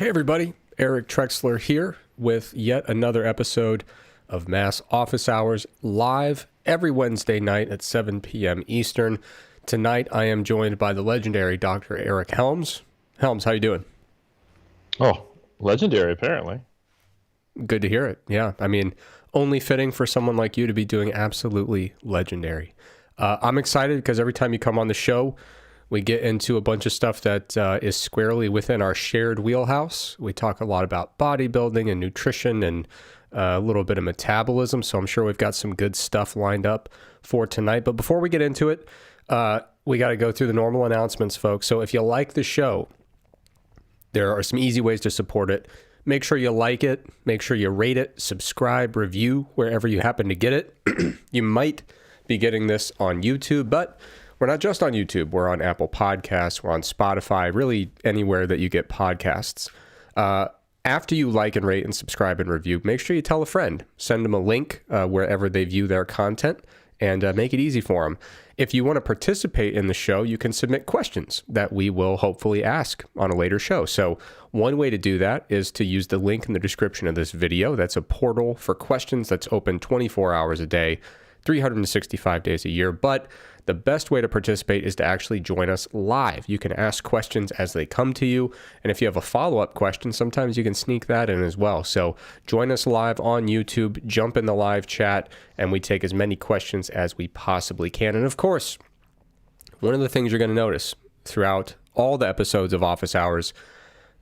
Hey everybody, Eric Trexler here with yet another episode of Mass Office Hours live every Wednesday night at 7 p.m. Eastern. Tonight I am joined by the legendary Dr. Eric Helms. Helms, how you doing? Oh, legendary apparently. Good to hear it. Yeah, I mean, only fitting for someone like you to be doing absolutely legendary. I'm excited because every time you come on the show, we get into a bunch of stuff that is squarely within our shared wheelhouse. We talk a lot about bodybuilding and nutrition and a little bit of metabolism. So I'm sure we've got some good stuff lined up for tonight. But before we get into it, we got to go through the normal announcements, folks. So if you like the show, there are some easy ways to support it. Make sure you like it. Make sure you rate it, subscribe, review wherever you happen to get it. You might be getting this on YouTube, but we're not just on YouTube. We're on Apple Podcasts. We're on Spotify, really anywhere that you get podcasts. After you like and rate and subscribe and review, make sure you tell a friend. Send them a link wherever they view their content and make it easy for them. If you want to participate in the show, you can submit questions that we will hopefully ask on a later show. So one way to do that is to use the link in the description of this video. That's a portal for questions that's open 24 hours a day, 365 days a year. But the best way to participate is to actually join us live. You can ask questions as they come to you. And if you have a follow-up question, sometimes you can sneak that in as well. So join us live on YouTube, jump in the live chat, and we take as many questions as we possibly can. And of course, one of the things you're going to notice throughout all the episodes of Office Hours,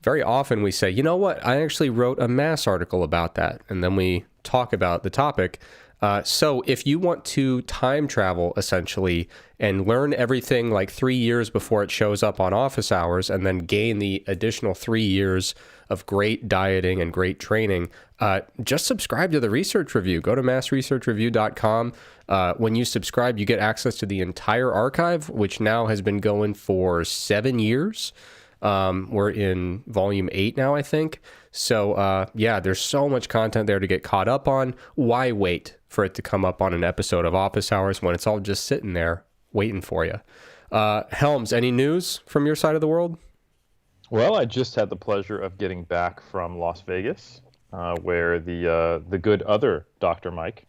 very often we say, you know what, I actually wrote a mass article about that. And then we talk about the topic. So if you want to time travel, essentially, and learn everything like 3 years before it shows up on Office Hours and then gain the additional 3 years of great dieting and great training, just subscribe to the research review. Go to massresearchreview.com. When you subscribe, you get access to the entire archive, which now has been going for 7 years. We're in volume 8 now, I think. So, yeah, there's so much content there to get caught up on. Why wait for it to come up on an episode of Office Hours when it's all just sitting there waiting for you? Helms, any news from your side of the world? Well, I just had the pleasure of getting back from Las Vegas, where the good other Dr. Mike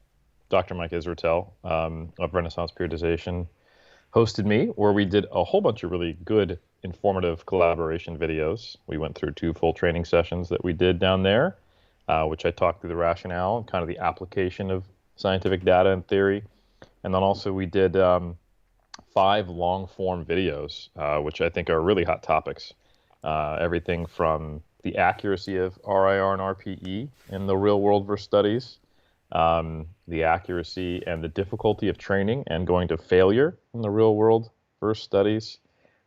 Israetel of Renaissance Periodization hosted me, where we did a whole bunch of really good, informative collaboration videos. We went through 2 full training sessions that we did down there, which I talked through the rationale and kind of the application of scientific data and theory. And then also we did 5 long-form videos, which I think are really hot topics. Everything from the accuracy of RIR and RPE in the real world versus studies, the accuracy and the difficulty of training and going to failure in the real world versus studies,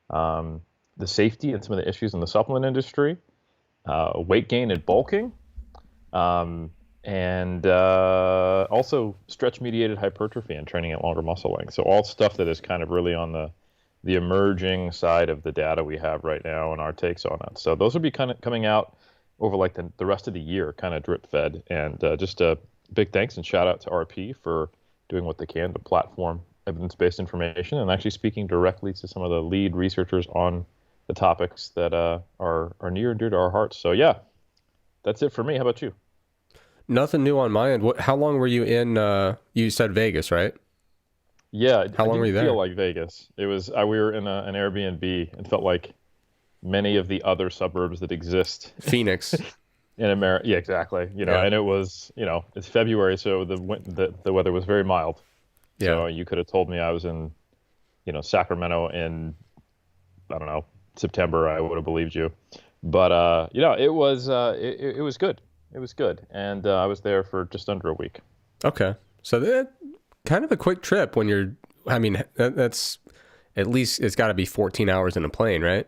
the safety and some of the issues in the supplement industry, weight gain and bulking, and also stretch-mediated hypertrophy and training at longer muscle length. So all stuff that is kind of really on the emerging side of the data we have right now and our takes on it. So those will be kind of coming out over like the rest of the year, kind of drip-fed. And just a big thanks and shout out to RP for doing what they can to platform evidence-based information and actually speaking directly to some of the lead researchers on the topics that are near and dear to our hearts. So yeah, that's it for me. How about you? Nothing new on my end. How long were you in, you said Vegas, right? Yeah. How long were you there? It didn't feel like Vegas. It was, we were in an Airbnb. It felt like many of the other suburbs that exist. Phoenix. In America. Yeah, exactly. Yeah. And it was, it's February, so the weather was very mild. Yeah. So you could have told me I was in, Sacramento in, I don't know, September. I would have believed you. But, it was good. It was good. And I was there for just under a week. Okay. So that kind of a quick trip when that's at least it's got to be 14 hours in a plane, right?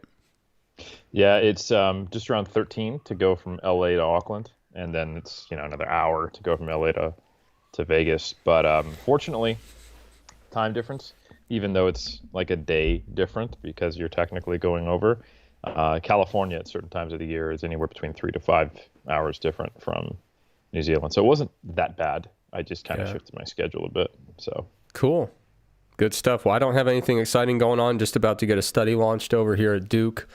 Yeah, it's just around 13 to go from LA to Auckland. And then it's, another hour to go from LA to Vegas. But fortunately, time difference, even though it's like a day different because you're technically going over. California at certain times of the year is anywhere between 3 to 5 hours different from New Zealand. So it wasn't that bad. I just kind of shifted my schedule a bit. So cool. Good stuff. Well, I don't have anything exciting going on. Just about to get a study launched over here at Duke.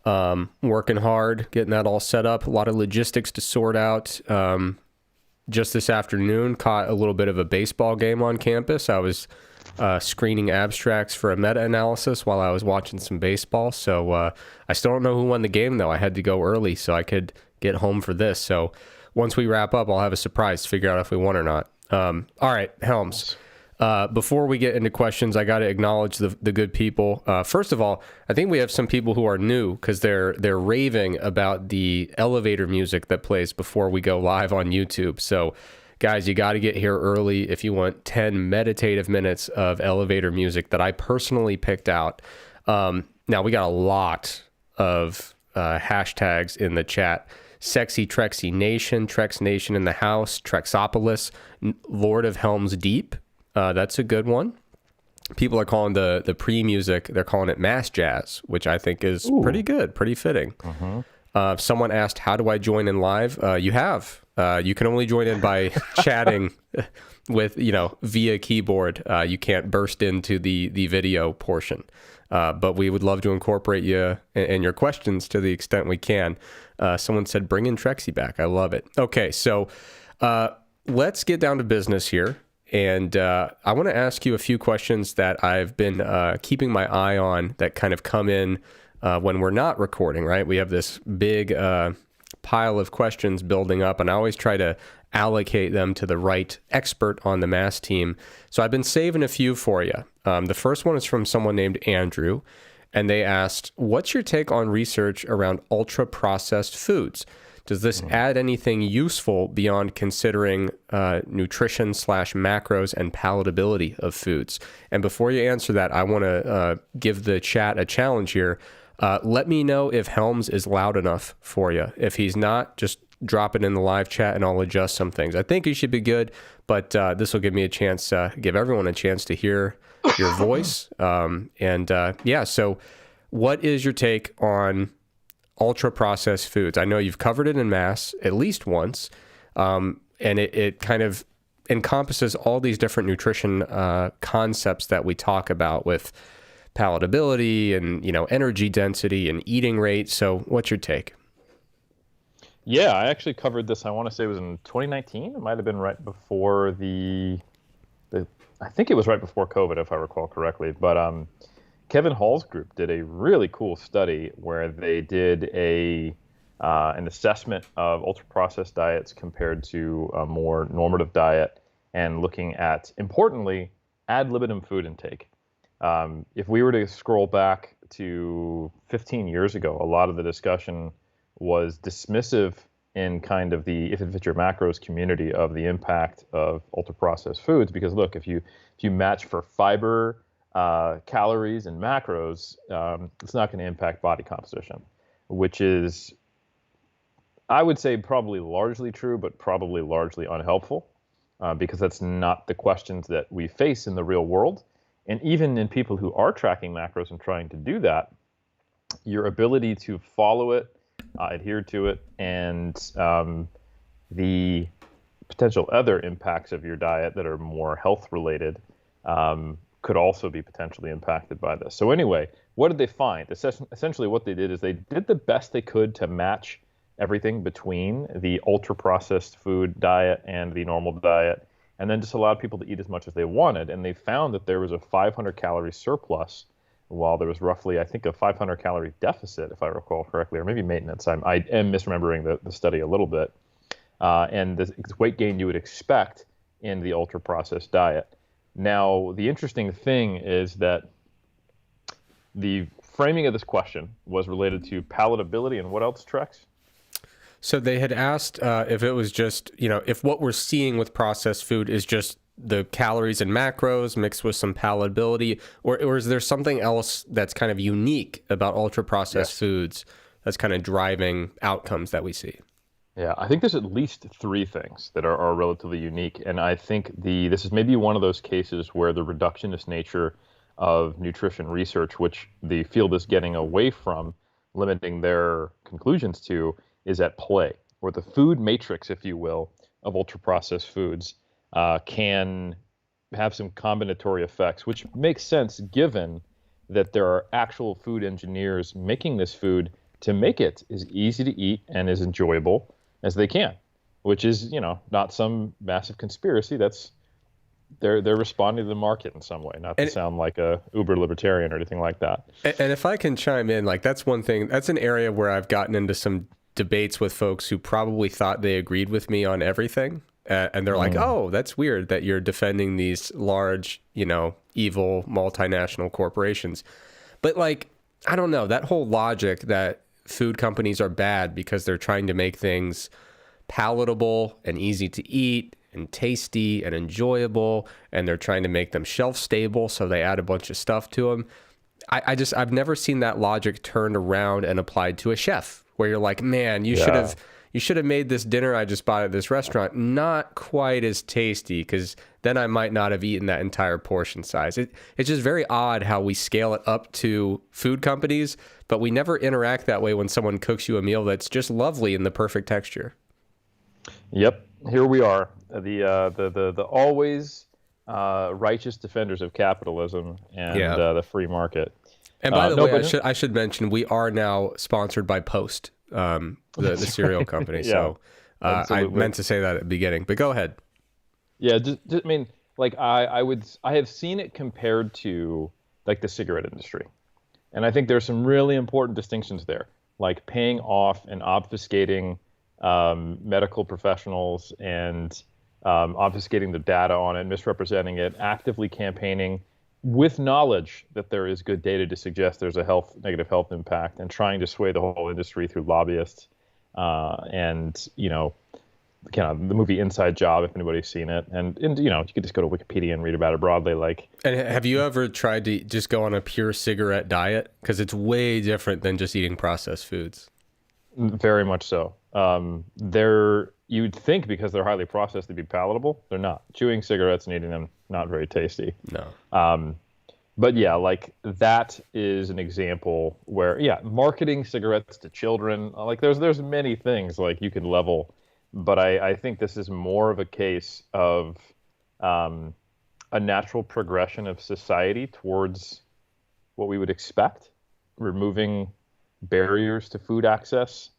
Working hard, getting that all set up. A lot of logistics to sort out. Just this afternoon, caught a little bit of a baseball game on campus. I was screening abstracts for a meta-analysis while I was watching some baseball. So I still don't know who won the game, though. I had to go early so I could get home for this. So once we wrap up, I'll have a surprise to figure out if we won or not. All right, Helms. Before we get into questions, I got to acknowledge the good people. First of all, I think we have some people who are new because they're raving about the elevator music that plays before we go live on YouTube. So, guys, you got to get here early if you want 10 meditative minutes of elevator music that I personally picked out. Now, we got a lot of hashtags in the chat. Sexy Trexy Nation, Trex Nation in the house, Trexopolis, Lord of Helms Deep. That's a good one. People are calling the pre-music, they're calling it mass jazz, which I think is pretty good, pretty fitting. Someone asked, how do I join in live? You can only join in by chatting with, via keyboard. You can't burst into the video portion. But we would love to incorporate you and your questions to the extent we can. Someone said, bring in Trexie back. I love it. Okay, so let's get down to business here. And I want to ask you a few questions that I've been keeping my eye on that kind of come in when we're not recording, right? We have this big pile of questions building up, and I always try to allocate them to the right expert on the mass team. So I've been saving a few for you. The first one is from someone named Andrew, and they asked, what's your take on research around ultra-processed foods? Does this add anything useful beyond considering nutrition / macros and palatability of foods? And before you answer that, I want to give the chat a challenge here. Let me know if Helms is loud enough for you. If he's not, just drop it in the live chat and I'll adjust some things. I think he should be good, but this will give me a chance, give everyone a chance to hear your voice. So what is your take on ultra-processed foods? I know you've covered it in mass at least once, and it kind of encompasses all these different nutrition concepts that we talk about with palatability and, energy density and eating rate. So what's your take? Yeah, I actually covered this, I want to say it was in 2019. It might have been right before I think it was right before COVID, if I recall correctly. But Kevin Hall's group did a really cool study where they did an assessment of ultra-processed diets compared to a more normative diet and looking at, importantly, ad libitum food intake. If we were to scroll back to 15 years ago, a lot of the discussion was dismissive in kind of the if it fits your macros community of the impact of ultra-processed foods. Because look, if you match for fiber, calories, and macros, it's not going to impact body composition, which is, I would say, probably largely true, but probably largely unhelpful, because that's not the questions that we face in the real world. And even in people who are tracking macros and trying to do that, your ability to follow it, adhere to it, and the potential other impacts of your diet that are more health related could also be potentially impacted by this. So anyway, what did they find? Essentially what they did is they did the best they could to match everything between the ultra-processed food diet and the normal diet, and then just allowed people to eat as much as they wanted. And they found that there was a 500-calorie surplus, while there was roughly, I think, a 500-calorie deficit, if I recall correctly, or maybe maintenance. I am misremembering the study a little bit. And the weight gain you would expect in the ultra-processed diet. Now, the interesting thing is that the framing of this question was related to palatability and what else, Trex? So they had asked if it was just, if what we're seeing with processed food is just the calories and macros mixed with some palatability, or is there something else that's kind of unique about ultra-processed foods that's kind of driving outcomes that we see? Yeah, I think there's at least three things that are relatively unique. And I think this is maybe one of those cases where the reductionist nature of nutrition research, which the field is getting away from limiting their conclusions to, is at play, or the food matrix, if you will, of ultra-processed foods can have some combinatory effects, which makes sense given that there are actual food engineers making this food to make it as easy to eat and as enjoyable as they can, which is, not some massive conspiracy. That's they're responding to the market in some way, not to And sound like a uber libertarian or anything like that. and if I can chime in, like that's one thing, that's an area where I've gotten into some debates with folks who probably thought they agreed with me on everything. And they're like, oh, that's weird that you're defending these large, evil multinational corporations. But like, I don't know, that whole logic that food companies are bad because they're trying to make things palatable and easy to eat and tasty and enjoyable, and they're trying to make them shelf stable, so they add a bunch of stuff to them. I've never seen that logic turned around and applied to a chef, where you're like, man, you should have made this dinner I just bought at this restaurant not quite as tasty, because then I might not have eaten that entire portion size. It's just very odd how we scale it up to food companies, but we never interact that way when someone cooks you a meal that's just lovely in the perfect texture. Yep, here we are, the always righteous defenders of capitalism and the free market. And by the way, I should mention we are now sponsored by Post, the cereal company. Yeah, so I meant to say that at the beginning, but go ahead. Yeah, I mean, like I have seen it compared to like the cigarette industry, and I think there's some really important distinctions there, like paying off and obfuscating medical professionals and obfuscating the data on it, misrepresenting it, actively campaigning with knowledge that there is good data to suggest there's a negative health impact, and trying to sway the whole industry through lobbyists. And kind of the movie Inside Job, if anybody's seen it, and you could just go to Wikipedia and read about it broadly. And have you ever tried to just go on a pure cigarette diet? Because it's way different than just eating processed foods. Very much so. You'd think because they're highly processed to be palatable. They're not. Chewing cigarettes and eating them, not very tasty. No. But yeah, like that is an example where, marketing cigarettes to children, like there's many things like you could level, but I think this is more of a case of a natural progression of society towards what we would expect, removing barriers to food access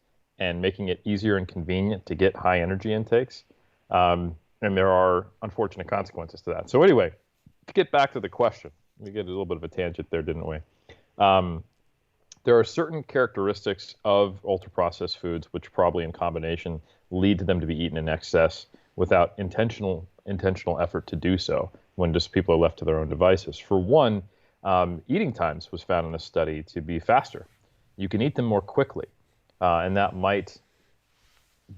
and making it easier and convenient to get high energy intakes. And there are unfortunate consequences to that. So anyway, to get back to the question, we get a little bit of a tangent there, didn't we? There are certain characteristics of ultra-processed foods which probably in combination lead to them to be eaten in excess without intentional effort to do so, when just people are left to their own devices. For one, eating times was found in a study to be faster. You can eat them more quickly. And that might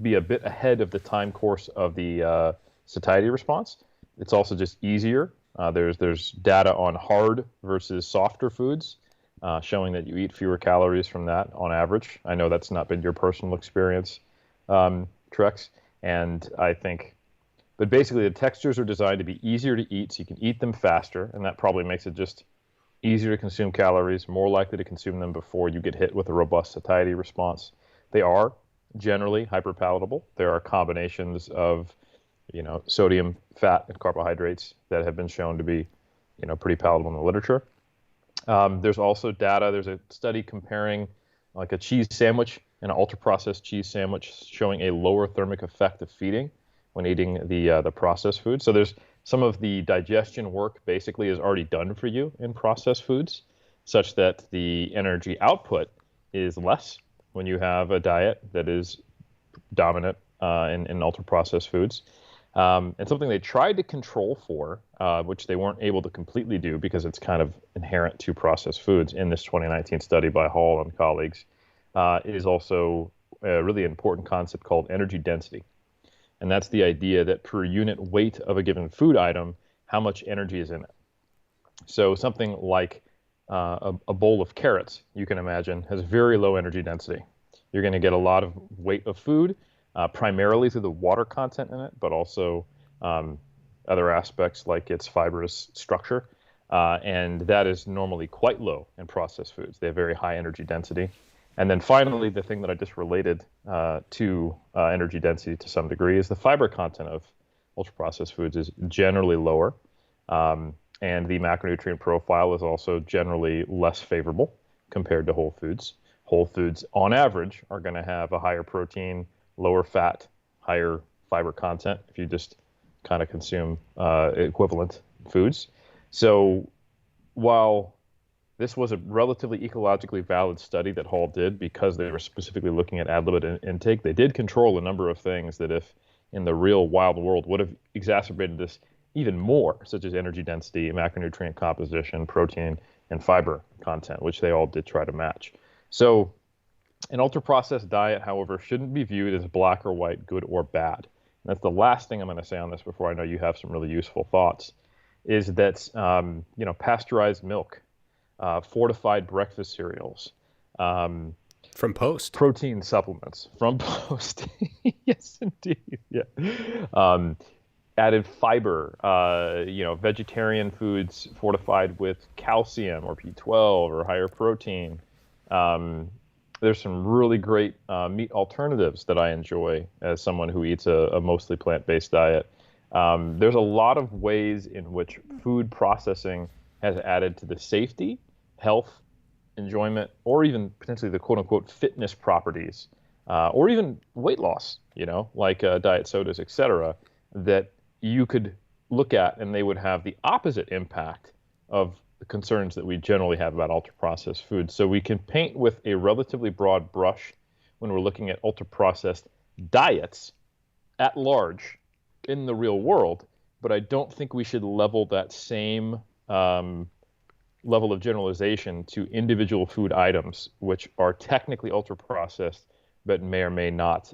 be a bit ahead of the time course of the satiety response. It's also just easier. There's data on hard versus softer foods, showing that you eat fewer calories from that on average. I know that's not been your personal experience, Trex, and I think, but basically the textures are designed to be easier to eat, so you can eat them faster, and that probably makes it just easier to consume calories, more likely to consume them before you get hit with a robust satiety response. They are generally hyperpalatable. There are combinations of, sodium, fat, and carbohydrates that have been shown to be, pretty palatable in the literature. There's also data. There's a study comparing like a cheese sandwich and an ultra-processed cheese sandwich, showing a lower thermic effect of feeding when eating the processed food. So there's some of the digestion work basically is already done for you in processed foods, such that the energy output is less when you have a diet that is dominant in ultra-processed foods. And something they tried to control for, which they weren't able to completely do because it's kind of inherent to processed foods in this 2019 study by Hall and colleagues, is also a really important concept called energy density. And that's the idea that per unit weight of a given food item, how much energy is in it. So something like a bowl of carrots, you can imagine, has very low energy density. You're going to get a lot of weight of food, primarily through the water content in it, but also other aspects like its fibrous structure. And that is normally quite low in processed foods. They have very high energy density. And then finally, the thing that I just related to energy density to some degree is the fiber content of ultra-processed foods is generally lower. And the macronutrient profile is also generally less favorable compared to whole foods. whole foods on average are going to have a higher protein, lower fat, higher fiber content if you just kind of consume equivalent foods. So while this was a relatively ecologically valid study that Hall did because they were specifically looking at ad-lib intake, they did control a number of things that if in the real wild world would have exacerbated this even more, such as energy density, macronutrient composition, protein, and fiber content, which they all did try to match. So an ultra-processed diet, however, shouldn't be viewed as black or white, good or bad. And that's the last thing I'm going to say on this before I know you have some really useful thoughts, is that pasteurized milk, fortified breakfast cereals, from Post, protein supplements from Post. Yes, indeed. Yeah. Added fiber, vegetarian foods fortified with calcium or B12 or higher protein. There's some really great meat alternatives that I enjoy as someone who eats a mostly plant-based diet. There's a lot of ways in which food processing has added to the safety, health, enjoyment, or even potentially the quote-unquote fitness properties, or even weight loss, like diet sodas, et cetera, that you could look at and they would have the opposite impact of the concerns that we generally have about ultra-processed foods. So we can paint with a relatively broad brush when we're looking at ultra-processed diets at large in the real world, but I don't think we should level that same level of generalization to individual food items, which are technically ultra-processed, but may or may not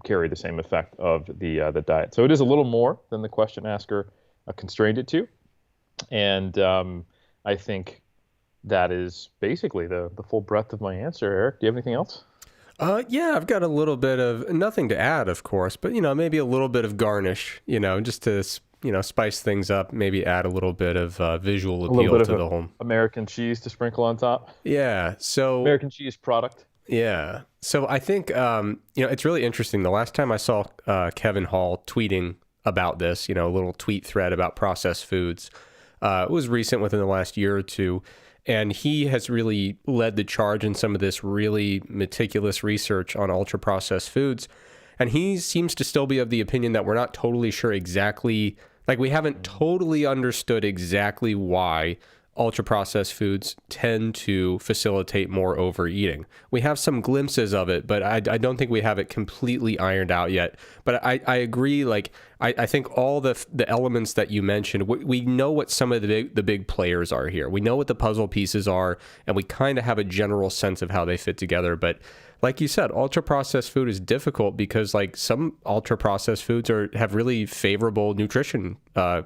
carry the same effect of the diet. So it is a little more than the question asker constrained it to. And I think that is basically the full breadth of my answer. Eric, do you have anything else? Yeah, I've got a little bit of, nothing to add, of course, but, maybe a little bit of garnish, just to, spice things up, maybe add a little bit of visual appeal to the whole. American cheese to sprinkle on top. Yeah. So American cheese product. Yeah. So I think, it's really interesting. The last time I saw Kevin Hall tweeting about this, a little tweet thread about processed foods, it was recent, within the last year or two. And he has really led the charge in some of this really meticulous research on ultra-processed foods. And he seems to still be of the opinion that we're not totally sure exactly, like we haven't totally understood exactly why ultra-processed foods tend to facilitate more overeating. We have some glimpses of it, but I don't think we have it completely ironed out yet. But I agree, I think all the elements that you mentioned, we know what some of the big players are here. We know what the puzzle pieces are, and we kind of have a general sense of how they fit together. But like you said, ultra-processed food is difficult because some ultra-processed foods have really favorable nutrition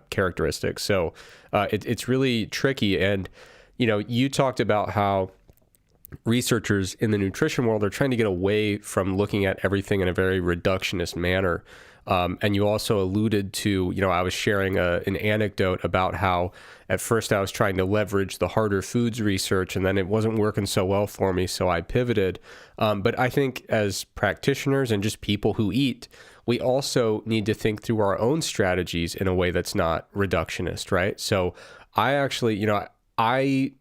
characteristics. So it's really tricky. And, you talked about how researchers in the nutrition world are trying to get away from looking at everything in a very reductionist manner. And you also alluded to, I was sharing an anecdote about how at first I was trying to leverage the harder foods research, and then it wasn't working so well for me, so I pivoted. But I think as practitioners and just people who eat, we also need to think through our own strategies in a way that's not reductionist, right? So I actually, I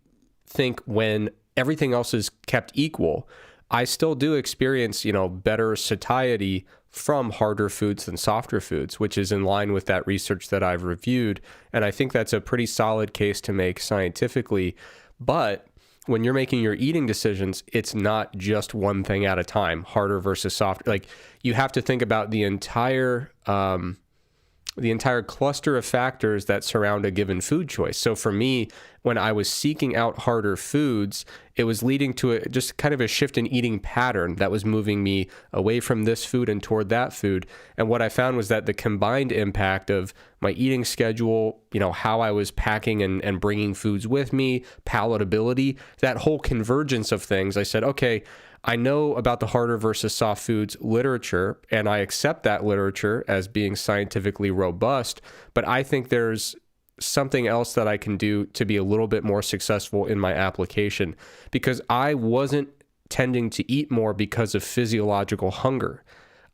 think when everything else is kept equal, I still do experience, better satiety from harder foods than softer foods, which is in line with that research that I've reviewed. And I think that's a pretty solid case to make scientifically. But when you're making your eating decisions, it's not just one thing at a time, harder versus softer. Like, you have to think about the entire cluster of factors that surround a given food choice. So for me, when I was seeking out harder foods, it was leading to just kind of a shift in eating pattern that was moving me away from this food and toward that food. And what I found was that the combined impact of my eating schedule, how I was packing and bringing foods with me, palatability, that whole convergence of things, I said, okay, I know about the harder versus soft foods literature, and I accept that literature as being scientifically robust, but I think there's something else that I can do to be a little bit more successful in my application, because I wasn't tending to eat more because of physiological hunger.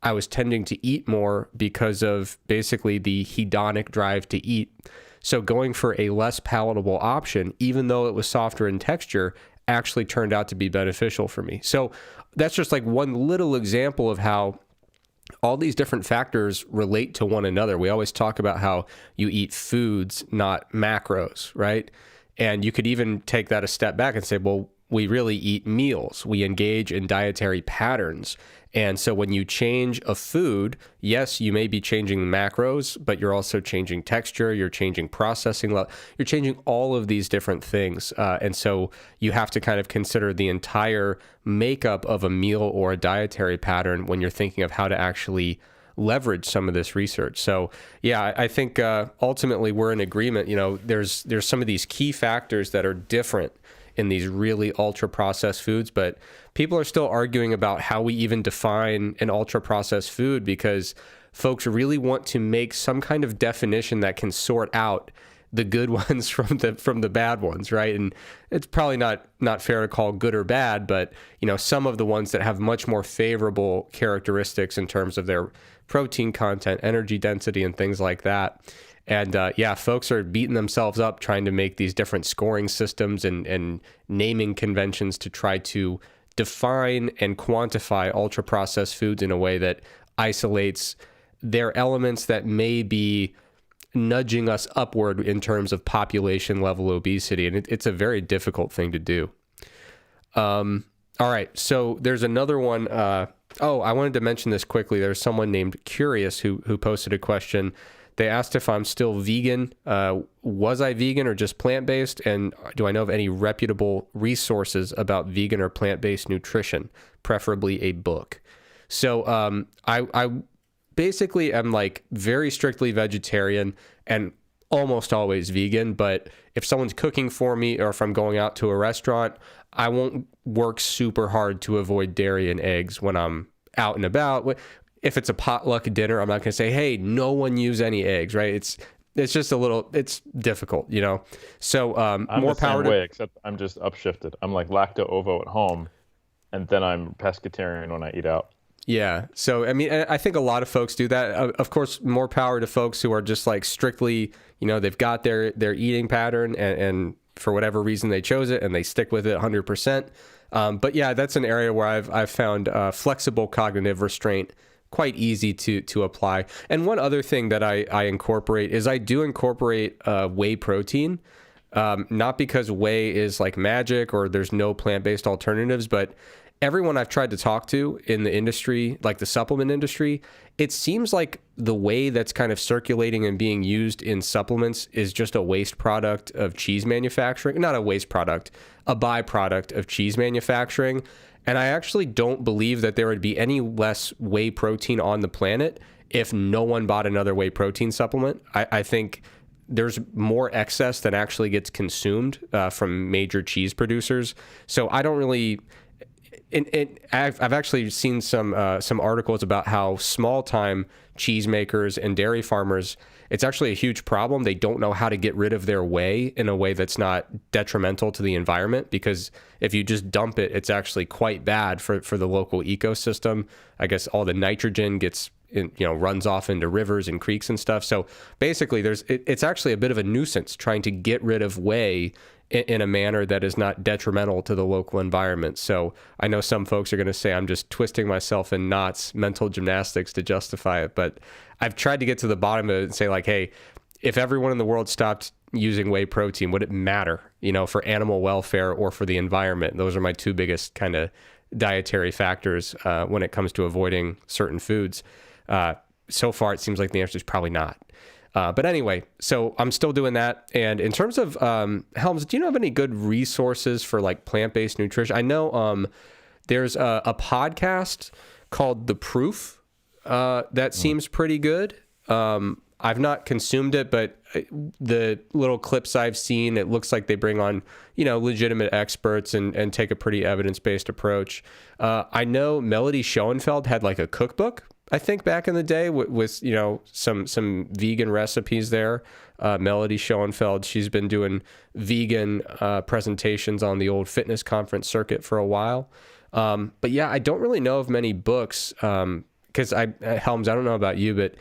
I was tending to eat more because of basically the hedonic drive to eat. So going for a less palatable option, even though it was softer in texture, actually turned out to be beneficial for me. So that's just like one little example of how all these different factors relate to one another. We always talk about how you eat foods, not macros, right? And you could even take that a step back and say, well, we really eat meals. We engage in dietary patterns. And so when you change a food, yes, you may be changing macros, but you're also changing texture, you're changing processing level, you're changing all of these different things. And so you have to kind of consider the entire makeup of a meal or a dietary pattern when you're thinking of how to actually leverage some of this research. So yeah, I think ultimately we're in agreement. You know, there's some of these key factors that are different in these really ultra processed foods, but people are still arguing about how we even define an ultra processed food, because folks really want to make some kind of definition that can sort out the good ones from the bad ones, right? And it's probably not fair to call good or bad, but you know, some of the ones that have much more favorable characteristics in terms of their protein content, energy density, and things like that. And yeah, folks are beating themselves up trying to make these different scoring systems and naming conventions to try to define and quantify ultra processed foods in a way that isolates their elements that may be nudging us upward in terms of population level obesity. And it's a very difficult thing to do. All right. So there's another one. I wanted to mention this quickly. There's someone named Curious who posted a question. They asked if I'm still vegan. Was I vegan or just plant-based? And do I know of any reputable resources about vegan or plant-based nutrition, preferably a book? So I basically am like very strictly vegetarian and almost always vegan. But if someone's cooking for me or if I'm going out to a restaurant, I won't work super hard to avoid dairy and eggs when I'm out and about. If it's a potluck dinner, I'm not going to say, hey, no one use any eggs, right? It's just it's difficult, you know? So I'm more the power same way, except I'm just upshifted. I'm like lacto-ovo at home, and then I'm pescatarian when I eat out. Yeah. So, I mean, I think a lot of folks do that. Of course, more power to folks who are just like strictly, you know, they've got their eating pattern and for whatever reason they chose it and they stick with it 100%. But yeah, that's an area where I've found flexible cognitive restraint quite easy to apply. And one other thing that I incorporate is I do incorporate whey protein, not because whey is like magic or there's no plant-based alternatives, but everyone I've tried to talk to in the industry, like the supplement industry, it seems like the whey that's kind of circulating and being used in supplements is just a waste product of cheese manufacturing. Not a waste product, a byproduct of cheese manufacturing. And I actually don't believe that there would be any less whey protein on the planet if no one bought another whey protein supplement. I think there's more excess than actually gets consumed from major cheese producers. So I don't really... I've actually seen some articles about how small-time cheesemakers and dairy farmers, it's actually a huge problem. They don't know how to get rid of their whey in a way that's not detrimental to the environment, because if you just dump it, it's actually quite bad for the local ecosystem. I guess all the nitrogen runs off into rivers and creeks and stuff. So basically, it's actually a bit of a nuisance trying to get rid of whey in a manner that is not detrimental to the local environment. So I know some folks are going to say I'm just twisting myself in knots, mental gymnastics to justify it. But I've tried to get to the bottom of it and say, like, hey, if everyone in the world stopped using whey protein, would it matter, for animal welfare or for the environment? Those are my two biggest kind of dietary factors when it comes to avoiding certain foods. So far, it seems like the answer is probably not. But anyway, so I'm still doing that. And in terms of Helms, do you know of any good resources for like plant-based nutrition? I know there's a podcast called The Proof that seems pretty good. I've not consumed it, but the little clips I've seen, it looks like they bring on, legitimate experts and take a pretty evidence-based approach. I know Melody Schoenfeld had like a cookbook, I think, back in the day with some vegan recipes there. Melody Schoenfeld, she's been doing vegan presentations on the old fitness conference circuit for a while. But yeah, I don't really know of many books because Helms, I don't know about you, but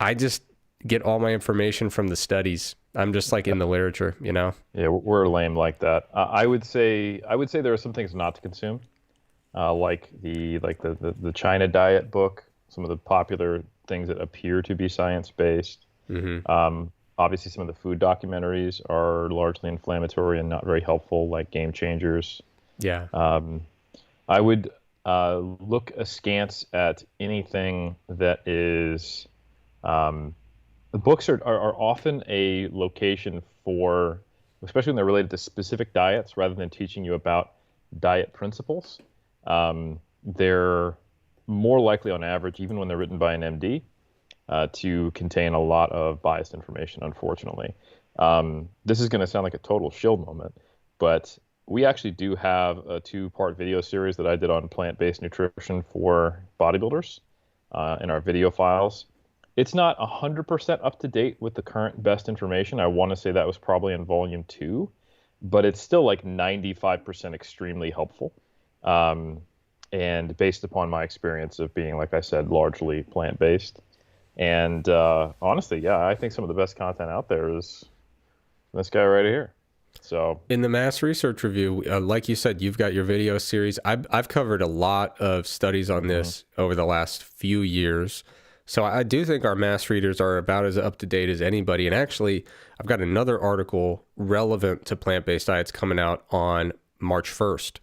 I just get all my information from the studies. I'm just like in the literature, Yeah, we're lame like that. I would say there are some things not to consume, like the China diet book, some of the popular things that appear to be science based. Hmm. Obviously, some of the food documentaries are largely inflammatory and not very helpful, like Game Changers. Yeah. I would look askance at anything that is. The books are often a location for, especially when they're related to specific diets, rather than teaching you about diet principles. They're more likely, on average, even when they're written by an MD, to contain a lot of biased information, unfortunately. This is going to sound like a total shill moment, but we actually do have a two-part video series that I did on plant-based nutrition for bodybuilders in our video files. It's not 100% up to date with the current best information. I want to say that was probably in volume 2, but it's still like 95% extremely helpful. And based upon my experience of being, like I said, largely plant-based. And honestly, yeah, I think some of the best content out there is this guy right here. So In the Mass Research Review, like you said, you've got your video series. I've covered a lot of studies on this over the last few years. So I do think our mass readers are about as up to date as anybody. And actually, I've got another article relevant to plant-based diets coming out on March 1st.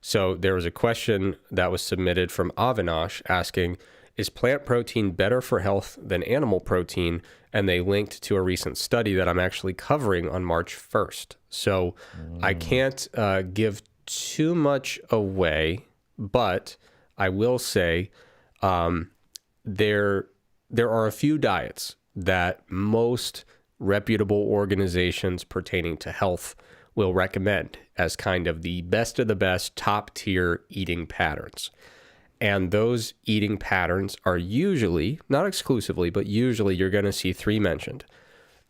So there was a question that was submitted from Avinash asking, is plant protein better for health than animal protein? And they linked to a recent study that I'm actually covering on March 1st. So I can't give too much away, but I will say there are a few diets that most reputable organizations pertaining to health will recommend as kind of the best, top tier eating patterns. And those eating patterns are usually, not exclusively, but usually you're going to see 3 mentioned: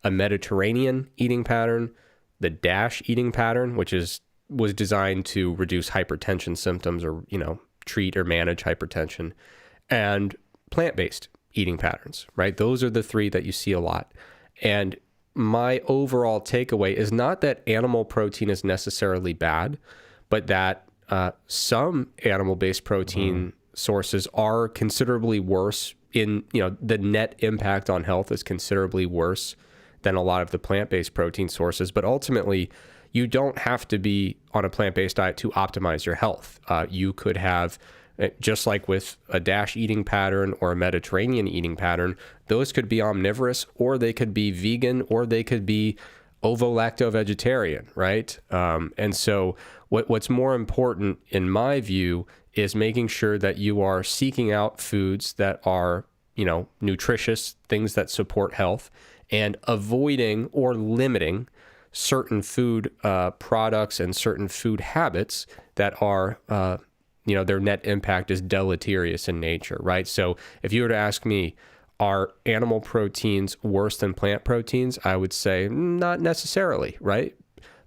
a Mediterranean eating pattern, the DASH eating pattern, which was designed to reduce hypertension symptoms or, treat or manage hypertension, and plant-based eating patterns, right? Those are the 3 that you see a lot. And my overall takeaway is not that animal protein is necessarily bad, but that some animal-based protein sources are considerably worse in, the net impact on health is considerably worse than a lot of the plant-based protein sources. But ultimately, you don't have to be on a plant-based diet to optimize your health. You could have, just like with a DASH eating pattern or a Mediterranean eating pattern, those could be omnivorous, or they could be vegan, or they could be ovo-lacto-vegetarian, right? And so what's more important, in my view, is making sure that you are seeking out foods that are, nutritious, things that support health, and avoiding or limiting certain food products and certain food habits that are, their net impact is deleterious in nature, right? So if you were to ask me, are animal proteins worse than plant proteins? I would say not necessarily, right?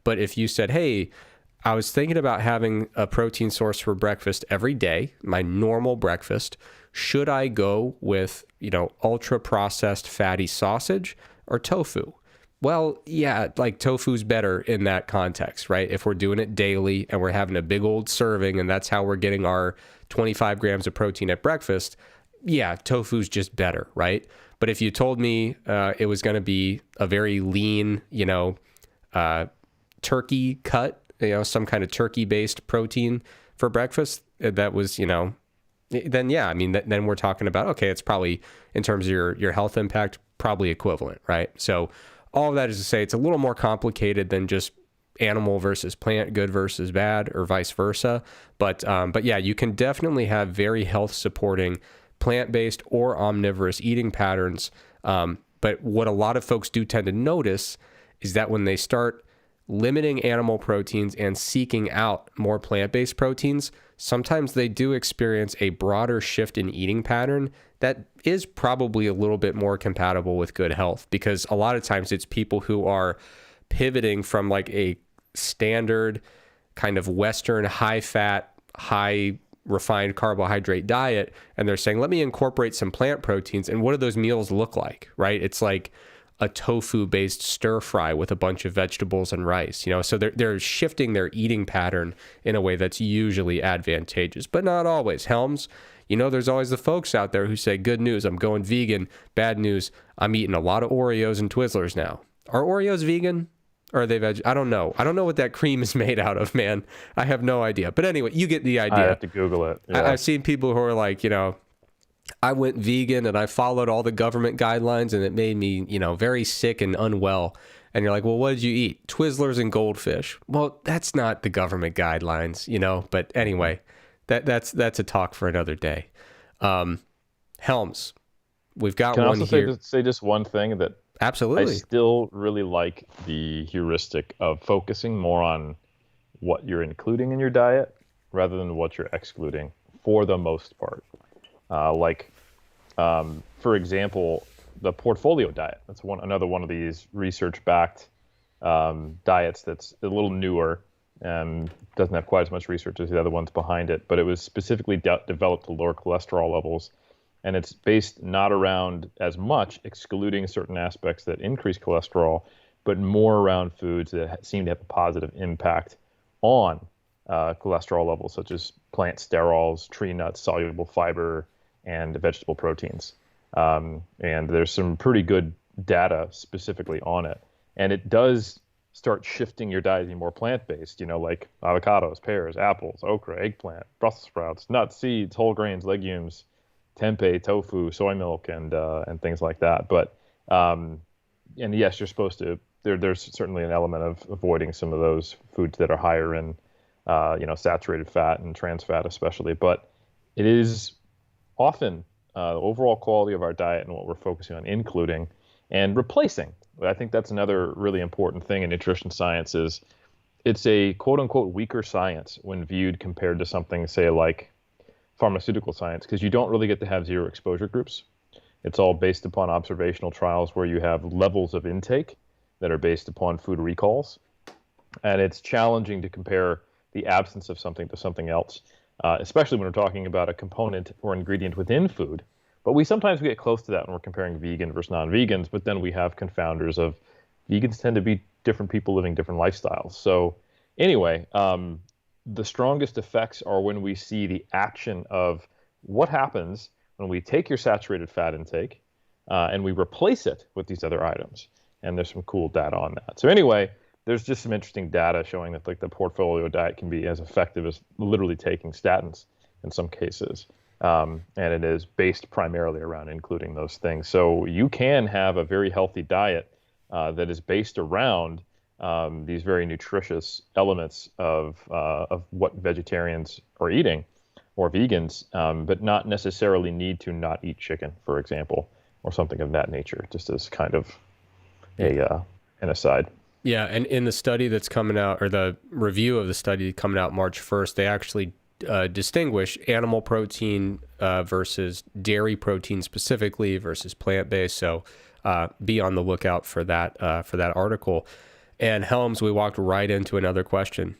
But if you said, hey, I was thinking about having a protein source for breakfast every day, my normal breakfast, should I go with, ultra processed fatty sausage or tofu? Well, yeah, like tofu's better in that context, right? If we're doing it daily and we're having a big old serving and that's how we're getting our 25 grams of protein at breakfast, yeah, tofu's just better, right? But if you told me it was going to be a very lean, turkey cut, some kind of turkey-based protein for breakfast, that was, then yeah, I mean, then we're talking about, okay, it's probably, in terms of your health impact, probably equivalent, right? So all of that is to say it's a little more complicated than just animal versus plant, good versus bad, or vice versa. But yeah, you can definitely have very health-supporting plant-based or omnivorous eating patterns. But what a lot of folks do tend to notice is that when they start limiting animal proteins and seeking out more plant-based proteins, sometimes they do experience a broader shift in eating pattern that is probably a little bit more compatible with good health, because a lot of times it's people who are pivoting from like a standard kind of Western high-fat, high refined carbohydrate diet, and they're saying, let me incorporate some plant proteins. And what do those meals look like, right? It's like a tofu-based stir fry with a bunch of vegetables and rice. So they're shifting their eating pattern in a way that's usually advantageous, but not always. Helms, there's always the folks out there who say, good news, I'm going vegan. Bad news, I'm eating a lot of Oreos and Twizzlers now. Are Oreos vegan? Or are they veg? I don't know. I don't know what that cream is made out of, man. I have no idea. But anyway, you get the idea. I have to Google it. Yeah. I've seen people who are like, I went vegan and I followed all the government guidelines and it made me, very sick and unwell. And you're like, well, what did you eat? Twizzlers and goldfish. Well, that's not the government guidelines, But anyway, that's a talk for another day. Helms, we've got Can I one also here. say just one thing that Absolutely. I still really like the heuristic of focusing more on what you're including in your diet rather than what you're excluding for the most part. For example, the portfolio diet. That's another one of these research-backed diets that's a little newer and doesn't have quite as much research as the other ones behind it, but it was specifically developed to lower cholesterol levels. And it's based not around as much excluding certain aspects that increase cholesterol, but more around foods that seem to have a positive impact on cholesterol levels, such as plant sterols, tree nuts, soluble fiber, and vegetable proteins. And there's some pretty good data specifically on it. And it does start shifting your diet to be more plant-based, like avocados, pears, apples, okra, eggplant, Brussels sprouts, nuts, seeds, whole grains, legumes, tempeh, tofu, soy milk, and things like that. But and yes, you're supposed to. There's certainly an element of avoiding some of those foods that are higher in saturated fat and trans fat, especially. But it is often the overall quality of our diet and what we're focusing on including and replacing. I think that's another really important thing in nutrition science is it's a quote unquote weaker science when viewed compared to something, say, like pharmaceutical science, because you don't really get to have zero exposure groups. It's all based upon observational trials where you have levels of intake that are based upon food recalls. And it's challenging to compare the absence of something to something else, especially when we're talking about a component or ingredient within food. But we sometimes get close to that when we're comparing vegan versus non-vegans, but then we have confounders of vegans tend to be different people living different lifestyles. So anyway, the strongest effects are when we see the action of what happens when we take your saturated fat intake and we replace it with these other items. And there's some cool data on that. So anyway, there's just some interesting data showing that like the portfolio diet can be as effective as literally taking statins in some cases. And it is based primarily around including those things. So you can have a very healthy diet that is based around these very nutritious elements of what vegetarians are eating or vegans, but not necessarily need to not eat chicken, for example, or something of that nature, just as kind of an aside. Yeah, and in the study that's coming out, or the review of the study coming out March 1st, they actually distinguish animal protein versus dairy protein specifically versus plant-based. So be on the lookout for that article. And Helms, we walked right into another question.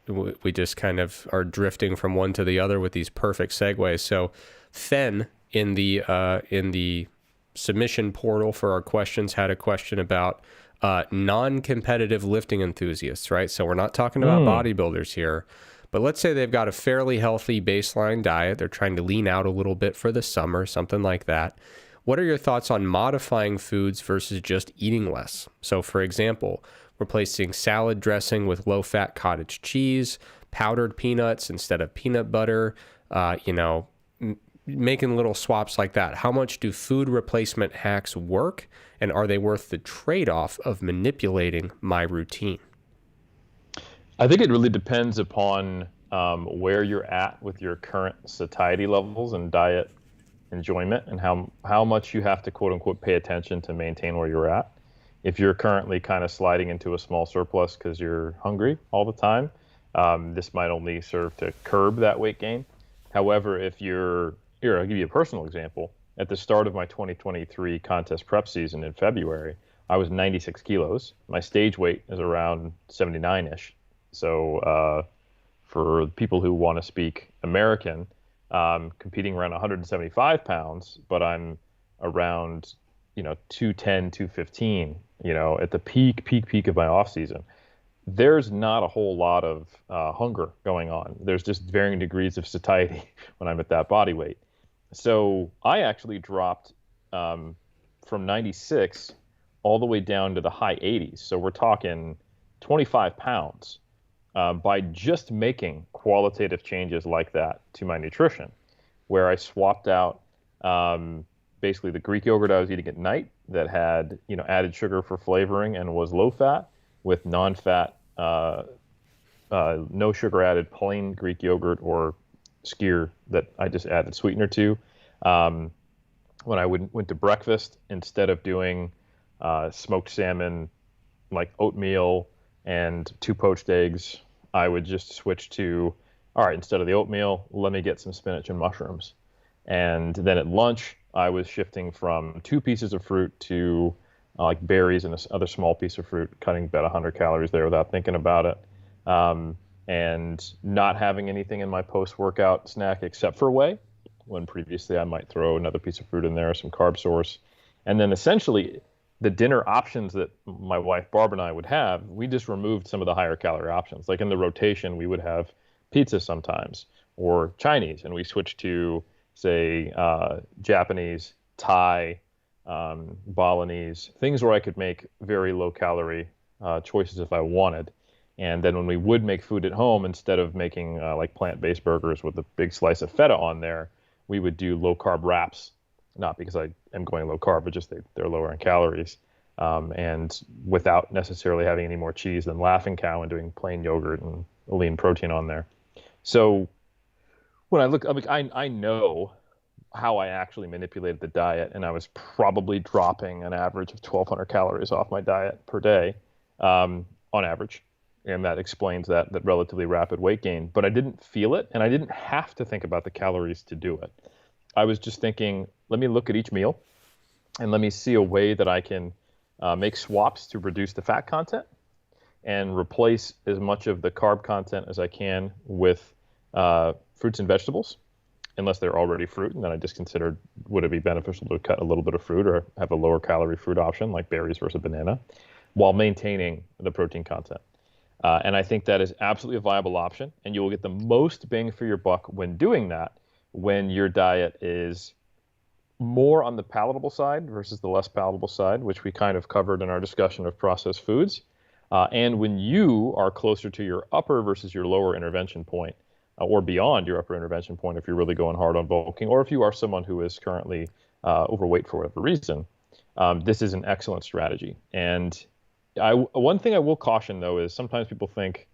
We just kind of are drifting from one to the other with these perfect segues. So Fen in the submission portal for our questions had a question about non-competitive lifting enthusiasts, right? So we're not talking about bodybuilders here, but let's say they've got a fairly healthy baseline diet. They're trying to lean out a little bit for the summer, something like that. What are your thoughts on modifying foods versus just eating less? So for example, replacing salad dressing with low-fat cottage cheese, powdered peanuts instead of peanut butter, making little swaps like that. How much do food replacement hacks work, and are they worth the trade-off of manipulating my routine? I think it really depends upon where you're at with your current satiety levels and diet enjoyment, and how much you have to quote unquote pay attention to maintain where you're at. If you're currently kind of sliding into a small surplus because you're hungry all the time, this might only serve to curb that weight gain. However, if I'll give you a personal example. At the start of my 2023 contest prep season in February, I was 96 kilos. My stage weight is around 79-ish. So for people who want to speak American, competing around 175 pounds, but I'm around, 210, 215, at the peak of my off season, there's not a whole lot of hunger going on. There's just varying degrees of satiety when I'm at that body weight. So I actually dropped from 96 all the way down to the high 80s. So we're talking 25 pounds by just making qualitative changes like that to my nutrition, where I swapped out basically the Greek yogurt I was eating at night that had added sugar for flavoring and was low fat with non-fat, no sugar added plain Greek yogurt or skyr that I just added sweetener to. When I went to breakfast, instead of doing smoked salmon, like oatmeal and 2 poached eggs, I would just switch to, all right, instead of the oatmeal, let me get some spinach and mushrooms. And then at lunch, I was shifting from 2 pieces of fruit to like berries and this other small piece of fruit, cutting about 100 calories there without thinking about it. And not having anything in my post-workout snack except for whey, when previously I might throw another piece of fruit in there, some carb source. And then essentially the dinner options that my wife Barb and I would have, we just removed some of the higher calorie options. Like in the rotation, we would have pizza sometimes or Chinese, and we switched to, say, Japanese, Thai, Balinese, things where I could make very low calorie choices if I wanted. And then when we would make food at home, instead of making like plant-based burgers with a big slice of feta on there, we would do low-carb wraps, not because I am going low carb, but just they're lower in calories, and without necessarily having any more cheese than Laughing Cow and doing plain yogurt and lean protein on there. So when I look, I know how I actually manipulated the diet, and I was probably dropping an average of 1,200 calories off my diet per day on average. And that explains that relatively rapid weight gain. But I didn't feel it, and I didn't have to think about the calories to do it. I was just thinking, let me look at each meal, and let me see a way that I can make swaps to reduce the fat content and replace as much of the carb content as I can with fruits and vegetables, unless they're already fruit. And then I just considered, would it be beneficial to cut a little bit of fruit or have a lower calorie fruit option like berries versus banana, while maintaining the protein content. And I think that is absolutely a viable option, and you will get the most bang for your buck when doing that, when your diet is more on the palatable side versus the less palatable side, which we kind of covered in our discussion of processed foods, and when you are closer to your upper versus your lower intervention point, or beyond your upper intervention point if you're really going hard on bulking, or if you are someone who is currently overweight for whatever reason. This is an excellent strategy. And one thing I will caution, though, is sometimes people think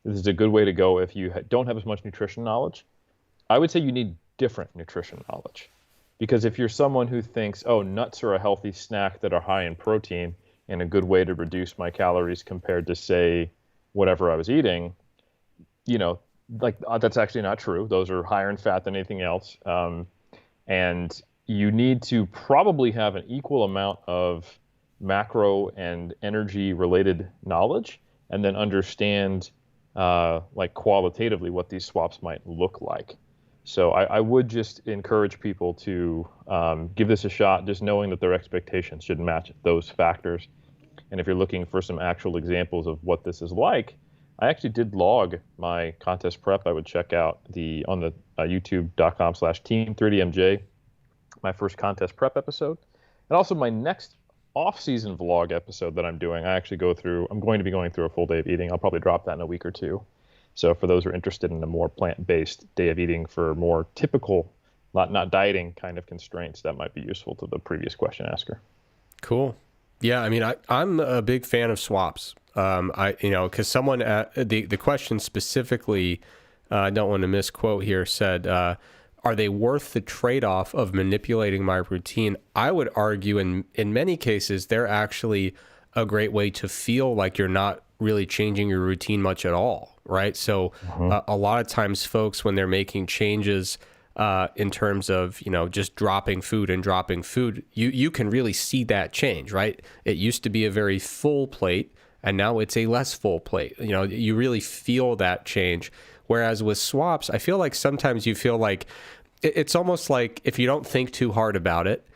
this is a good way to go if you don't have as much nutrition knowledge. I would say you need different nutrition knowledge. Because if you're someone who thinks, oh, nuts are a healthy snack that are high in protein and a good way to reduce my calories compared to, say, whatever I was eating, that's actually not true. Those are higher in fat than anything else. And you need to probably have an equal amount of macro and energy related knowledge, and then understand qualitatively what these swaps might look like. So I would just encourage people to give this a shot, just knowing that their expectations should match those factors. And if you're looking for some actual examples of what this is like, I actually did log my contest prep. I would check out on the youtube.com/team3dmj, my first contest prep episode, and also my next off-season vlog episode that I'm doing. I'm going to be going through a full day of eating. I'll probably drop that in a week or two. So for those who are interested in a more plant-based day of eating for more typical, not dieting kind of constraints, that might be useful to the previous question asker. Cool. Yeah, I mean, I'm a big fan of swaps. Because someone the question specifically, I don't want to misquote here, said, are they worth the trade-off of manipulating my routine? I would argue in many cases, they're actually a great way to feel like you're not really changing your routine much at all, right? So a lot of times folks, when they're making changes in terms of, just dropping food, you can really see that change, right? It used to be a very full plate, and now it's a less full plate. You really feel that change. Whereas with swaps, I feel like sometimes you feel like it's almost like if you don't think too hard about it,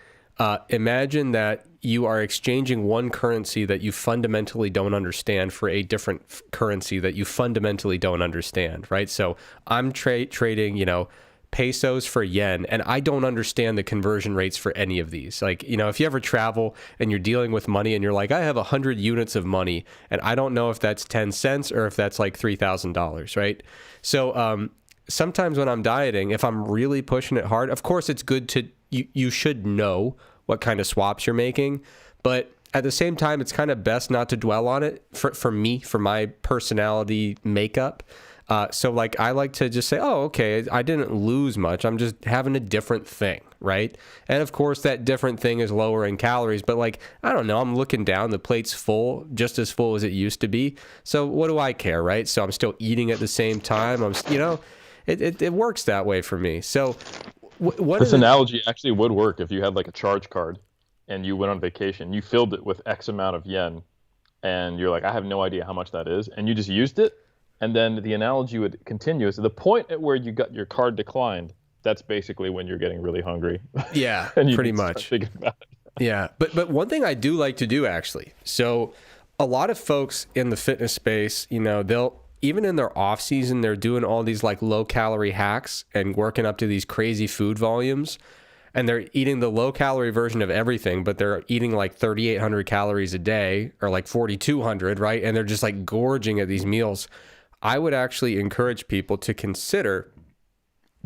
Imagine that you are exchanging one currency that you fundamentally don't understand for a different currency that you fundamentally don't understand, right? So I'm trading, pesos for yen, and I don't understand the conversion rates for any of these. Like, if you ever travel and you're dealing with money and you're like, I have 100 units of money, and I don't know if that's 10 cents or if that's like $3,000, right? So sometimes when I'm dieting, if I'm really pushing it hard, of course it's good to, you should know what kind of swaps you're making, but at the same time, it's kind of best not to dwell on it for me, for my personality makeup. So like, I like to just say, oh, okay, I didn't lose much. I'm just having a different thing, right? And of course, that different thing is lower in calories, but like, I don't know, I'm looking down, the plate's full, just as full as it used to be. So what do I care, right? So I'm still eating at the same time. It works that way for me. So this analogy actually would work if you had like a charge card and you went on vacation, you filled it with X amount of yen, and you're like, I have no idea how much that is, and you just used it. And then the analogy would continue. So the point at where you got your card declined, that's basically when you're getting really hungry. Yeah, and you pretty much. Thinking about it. Yeah, but one thing I do like to do, actually. So a lot of folks in the fitness space, they'll, even in their off season, they're doing all these like low calorie hacks and working up to these crazy food volumes. And they're eating the low calorie version of everything, but they're eating like 3,800 calories a day or like 4,200, right? And they're just like gorging at these meals. I would actually encourage people to consider,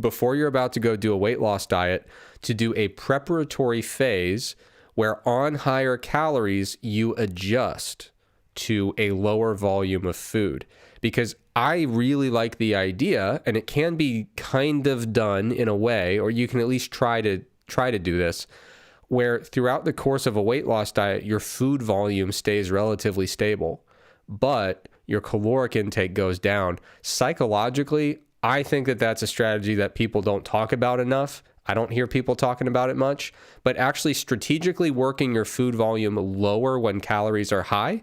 before you're about to go do a weight loss diet, to do a preparatory phase where on higher calories, you adjust to a lower volume of food. Because I really like the idea, and it can be kind of done in a way, or you can at least try to do this, where throughout the course of a weight loss diet, your food volume stays relatively stable, but your caloric intake goes down. Psychologically, I think that that's a strategy that people don't talk about enough. I don't hear people talking about it much, but actually strategically working your food volume lower when calories are high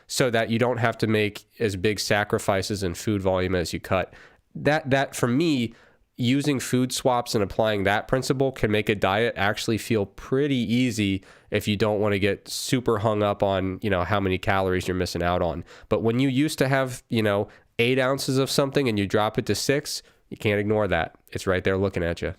so that you don't have to make as big sacrifices in food volume as you cut. That for me, using food swaps and applying that principle can make a diet actually feel pretty easy if you don't want to get super hung up on, how many calories you're missing out on. But when you used to have, 8 ounces of something and you drop it to 6, you can't ignore that. It's right there looking at you.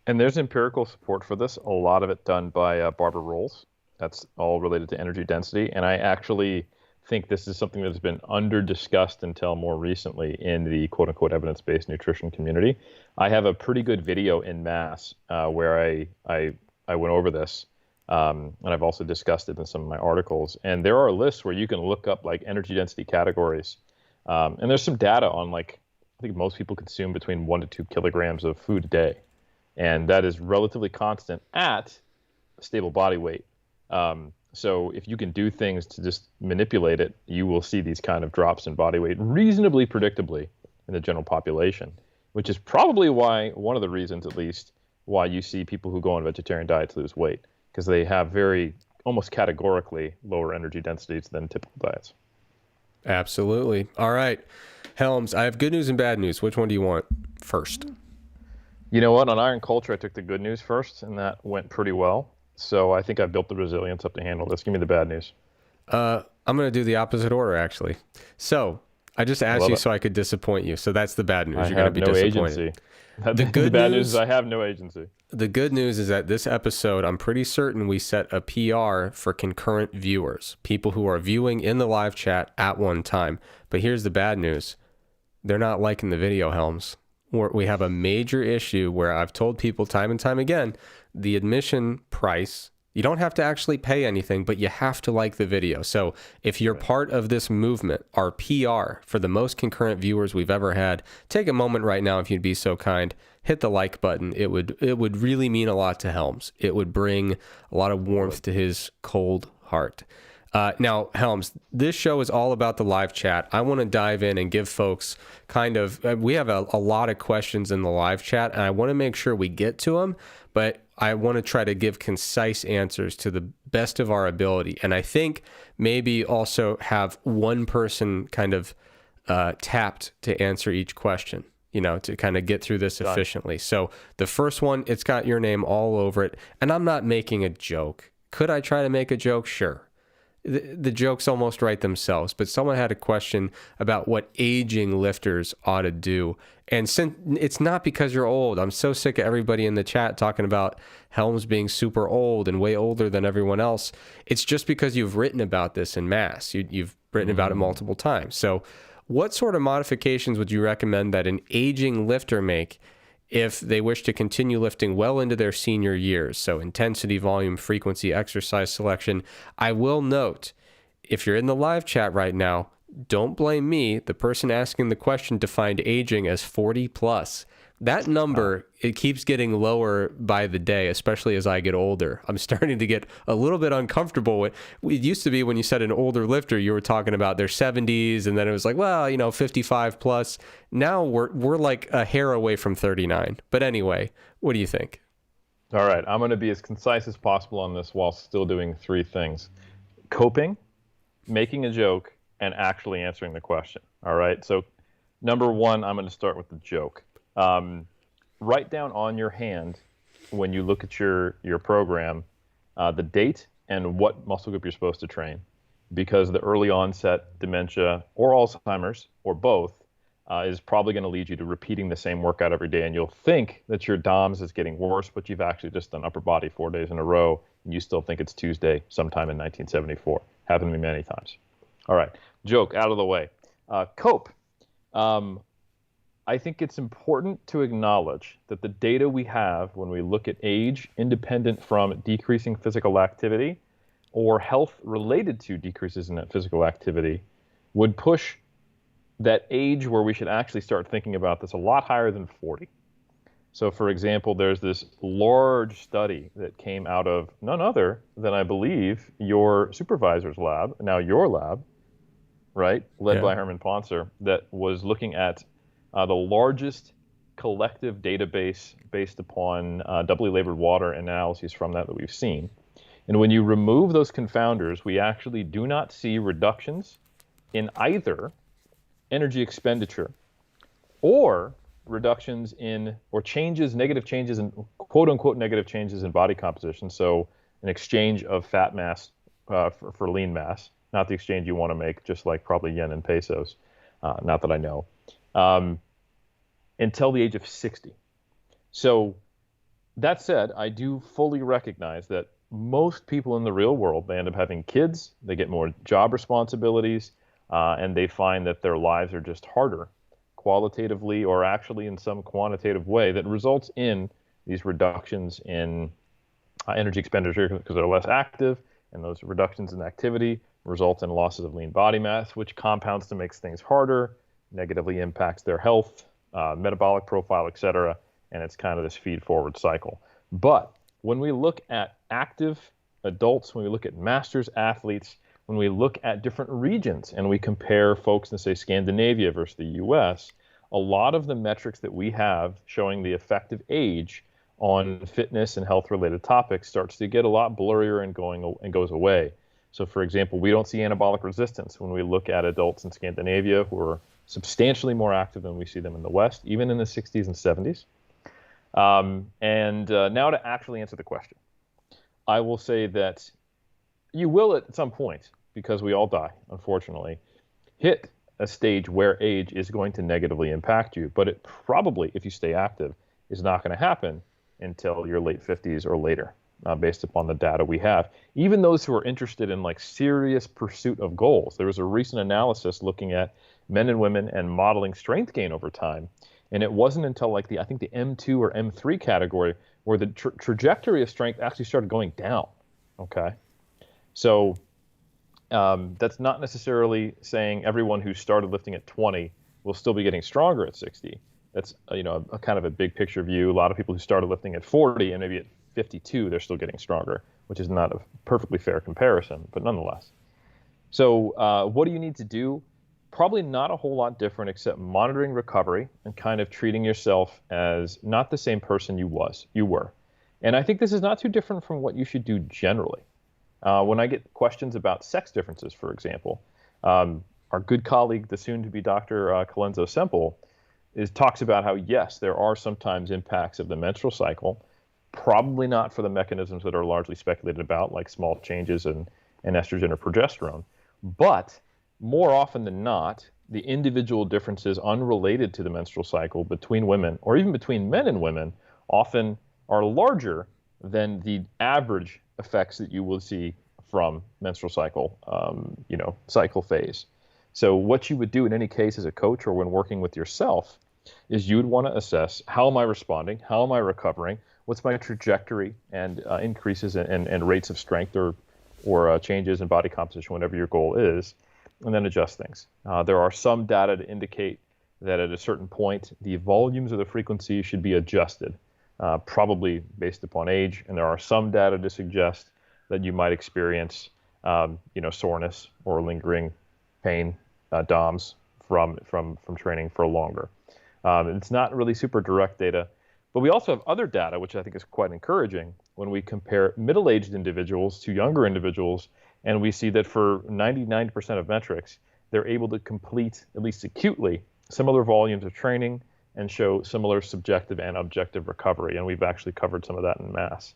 And there's empirical support for this, a lot of it done by Barbara Rolls. That's all related to energy density. And I actually think this is something that's been under-discussed until more recently in the quote-unquote evidence-based nutrition community. I have a pretty good video in Mass where I went over this, and I've also discussed it in some of my articles. And there are lists where you can look up like energy density categories. And there's some data on I think most people consume between 1 to 2 kilograms of food a day. And that is relatively constant at a stable body weight. So if you can do things to just manipulate it, you will see these kind of drops in body weight reasonably predictably in the general population, which is probably one of the reasons, at least, why you see people who go on vegetarian diets lose weight, because they have very, almost categorically, lower energy densities than typical diets. Absolutely. All right. Helms, I have good news and bad news. Which one do you want first? You know what? On Iron Culture, I took the good news first, and that went pretty well. So I think I've built the resilience up to handle this. Give me the bad news. I'm going to do the opposite order, actually. So I just asked you so I could disappoint you. So that's the bad news. You're going to be disappointed. Agency. The bad news is I have no agency. The good news is that this episode, I'm pretty certain we set a PR for concurrent viewers, people who are viewing in the live chat at one time. But here's the bad news. They're not liking the video, Helms. We have a major issue where I've told people time and time again, the admission price, you don't have to actually pay anything, but you have to like the video. So if you're part of this movement, our PR for the most concurrent viewers we've ever had, take a moment right now, if you'd be so kind, hit the like button. It would really mean a lot to Helms. It would bring a lot of warmth to his cold heart. Now, Helms, this show is all about the live chat. I want to dive in and give folks we have a lot of questions in the live chat, and I want to make sure we get to them, but I want to try to give concise answers to the best of our ability. And I think maybe also have one person kind of tapped to answer each question. to kind of get through this Done. efficiently. So the first one, it's got your name all over it. And I'm not making a joke. Could I try to make a joke? Sure. The jokes almost write themselves, but someone had a question about what aging lifters ought to do. And since it's not because you're old, I'm so sick of everybody in the chat talking about Helms being super old and way older than everyone else. It's just because you've written about this in mass. You've written about it multiple times. So what sort of modifications would you recommend that an aging lifter make if they wish to continue lifting well into their senior years? So intensity, volume, frequency, exercise selection. I will note, if you're in the live chat right now, don't blame me. The person asking the question defined aging as 40 plus. That number, it keeps getting lower by the day, especially as I get older. I'm starting to get a little bit uncomfortable with it. Used to be when you said an older lifter, you were talking about their 70s, and then it was like, well, 55 plus. Now we're like a hair away from 39. But anyway, what do you think? All right, I'm going to be as concise as possible on this while still doing three things: coping, making a joke, and actually answering the question. All right, so number one, I'm going to start with the joke. Write down on your hand when you look at your program the date and what muscle group you're supposed to train, because the early onset dementia or Alzheimer's or both is probably going to lead you to repeating the same workout every day, and you'll think that your DOMS is getting worse, but you've actually just done upper body 4 days in a row, and you still think it's Tuesday sometime in 1974. Happened to me many times. All right, joke out of the way. Cope. I think it's important to acknowledge that the data we have when we look at age independent from decreasing physical activity or health related to decreases in that physical activity would push that age where we should actually start thinking about this a lot higher than 40. So for example, there's this large study that came out of none other than, I believe, your supervisor's lab, now your lab, right, led by Herman Poncer, that was looking at the largest collective database based upon doubly labored water analyses from that we've seen. And when you remove those confounders, we actually do not see reductions in either energy expenditure or reductions in, or changes, negative changes in, quote unquote, negative changes in body composition. So an exchange of fat mass for lean mass, not the exchange you want to make, just like probably yen and pesos, not that I know. Until the age of 60. So that said, I do fully recognize that most people in the real world, they end up having kids, they get more job responsibilities, and they find that their lives are just harder, qualitatively or actually in some quantitative way, that results in these reductions in energy expenditure because they're less active, and those reductions in activity result in losses of lean body mass, which compounds to make things harder, negatively impacts their health, metabolic profile, et cetera, and it's kind of this feed-forward cycle. But when we look at active adults, when we look at masters athletes, when we look at different regions and we compare folks in, say, Scandinavia versus the US, a lot of the metrics that we have showing the effective age on fitness and health-related topics starts to get a lot blurrier and goes away. So, for example, we don't see anabolic resistance when we look at adults in Scandinavia who are substantially more active than we see them in the West, even in the 60s and 70s. Now to actually answer the question, I will say that you will at some point, because we all die, unfortunately, hit a stage where age is going to negatively impact you, but it probably, if you stay active, is not going to happen until your late 50s or later, based upon the data we have. Even those who are interested in like serious pursuit of goals, there was a recent analysis looking at men and women and modeling strength gain over time. And it wasn't until like I think the M2 or M3 category where the trajectory of strength actually started going down. Okay. So that's not necessarily saying everyone who started lifting at 20 will still be getting stronger at 60. That's, a kind of a big picture view. A lot of people who started lifting at 40 and maybe at 52, they're still getting stronger, which is not a perfectly fair comparison, but nonetheless. So what do you need to do? Probably not a whole lot different except monitoring recovery and kind of treating yourself as not the same person you were. And I think this is not too different from what you should do generally. When I get questions about sex differences, for example, our good colleague, the soon-to-be Dr. Colenso Semple, talks about how, yes, there are sometimes impacts of the menstrual cycle, probably not for the mechanisms that are largely speculated about, like small changes in estrogen or progesterone. But more often than not, the individual differences unrelated to the menstrual cycle between women, or even between men and women, often are larger than the average effects that you will see from menstrual cycle, cycle phase. So what you would do in any case as a coach or when working with yourself is you would want to assess, how am I responding? How am I recovering? What's my trajectory and increases and rates of strength or changes in body composition, whatever your goal is, and then adjust things. There are some data to indicate that at a certain point, the volumes or the frequency should be adjusted, probably based upon age. And there are some data to suggest that you might experience, soreness or lingering pain, DOMS from training for longer. It's not really super direct data, but we also have other data, which I think is quite encouraging when we compare middle-aged individuals to younger individuals, and we see that for 99% of metrics, they're able to complete, at least acutely, similar volumes of training and show similar subjective and objective recovery, and we've actually covered some of that in mass.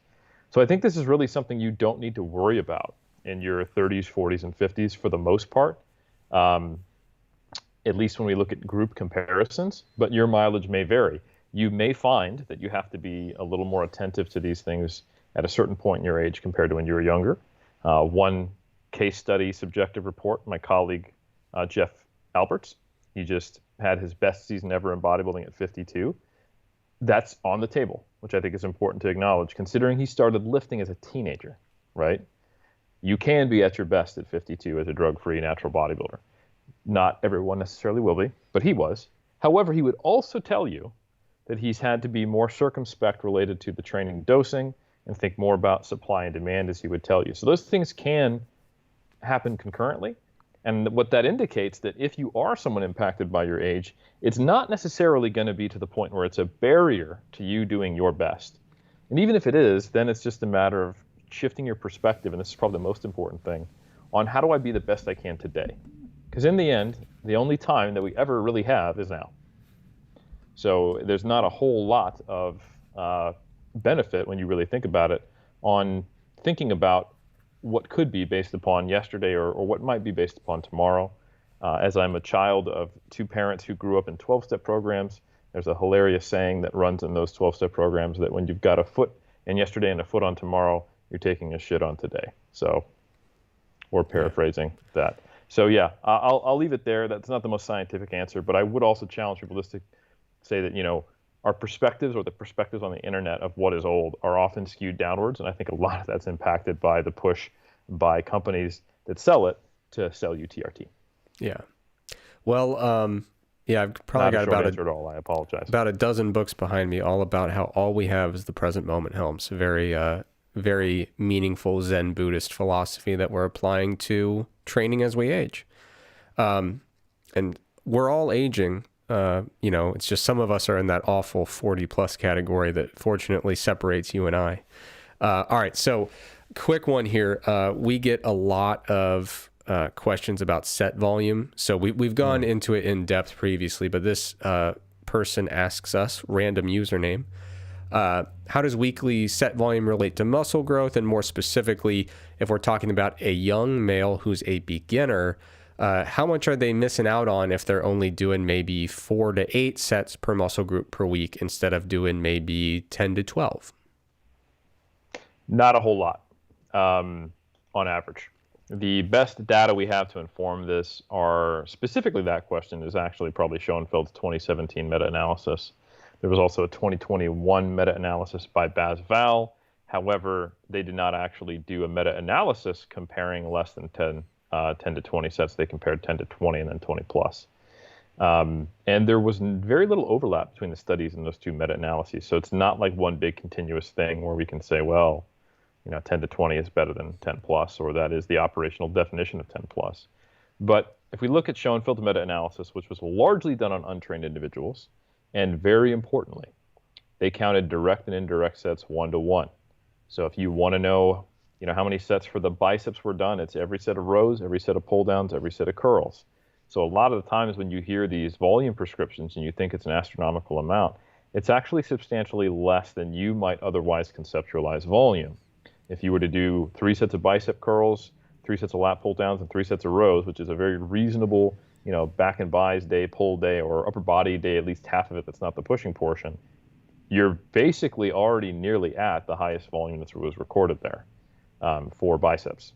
So I think this is really something you don't need to worry about in your 30s, 40s, and 50s for the most part, at least when we look at group comparisons, but your mileage may vary. You may find that you have to be a little more attentive to these things at a certain point in your age compared to when you were younger. One case study subjective report, my colleague Jeff Alberts, he just had his best season ever in bodybuilding at 52. That's on the table, which I think is important to acknowledge, considering he started lifting as a teenager, right? You can be at your best at 52 as a drug-free natural bodybuilder. Not everyone necessarily will be, but he was. However, he would also tell you that he's had to be more circumspect related to the training dosing and think more about supply and demand, as he would tell you. So those things can happen concurrently. And what that indicates that if you are someone impacted by your age, it's not necessarily going to be to the point where it's a barrier to you doing your best. And even if it is, then it's just a matter of shifting your perspective, and this is probably the most important thing, on how do I be the best I can today? Because in the end, the only time that we ever really have is now. So there's not a whole lot of benefit when you really think about it on thinking about what could be based upon yesterday or what might be based upon tomorrow. As I'm a child of two parents who grew up in 12-step programs, there's a hilarious saying that runs in those 12-step programs that when you've got a foot in yesterday and a foot on tomorrow, you're taking a shit on today. So, or paraphrasing that. So yeah, I'll leave it there. That's not the most scientific answer, but I would also challenge people just to say that, our perspectives or the perspectives on the internet of what is old are often skewed downwards. And I think a lot of that's impacted by the push by companies that sell it to sell you TRT. Yeah. Well, I've probably got about answer at all. I apologize. About a dozen books behind me, all about how all we have is the present moment, Helms. Very, very meaningful Zen Buddhist philosophy that we're applying to training as we age. And we're all aging. It's just some of us are in that awful 40 plus category that fortunately separates you and I. All right. So quick one here. We get a lot of questions about set volume. So we've gone into it in depth previously, but this person asks us, random username, how does weekly set volume relate to muscle growth? And more specifically, if we're talking about a young male who's a beginner, how much are they missing out on if they're only doing maybe 4 to 8 sets per muscle group per week instead of doing maybe 10 to 12? Not a whole lot on average. The best data we have to inform this are specifically that question is actually probably Schoenfeld's 2017 meta-analysis. There was also a 2021 meta-analysis by Baz Val. However, they did not actually do a meta-analysis comparing less than 10 to 20 sets. They compared 10 to 20 and then 20 plus. And there was very little overlap between the studies in those two meta-analyses. So it's not like one big continuous thing where we can say, well, 10 to 20 is better than 10 plus, or that is the operational definition of 10 plus. But if we look at Schoenfeld's meta-analysis, which was largely done on untrained individuals, and very importantly, they counted direct and indirect sets 1-to-1. So if you want to know, how many sets for the biceps were done, it's every set of rows, every set of pull downs, every set of curls. So a lot of the times when you hear these volume prescriptions and you think it's an astronomical amount, it's actually substantially less than you might otherwise conceptualize volume. If you were to do 3 sets of bicep curls, 3 sets of lat pull downs, and 3 sets of rows, which is a very reasonable, back and bis day, pull day, or upper body day, at least half of it that's not the pushing portion, you're basically already nearly at the highest volume that was recorded there for biceps.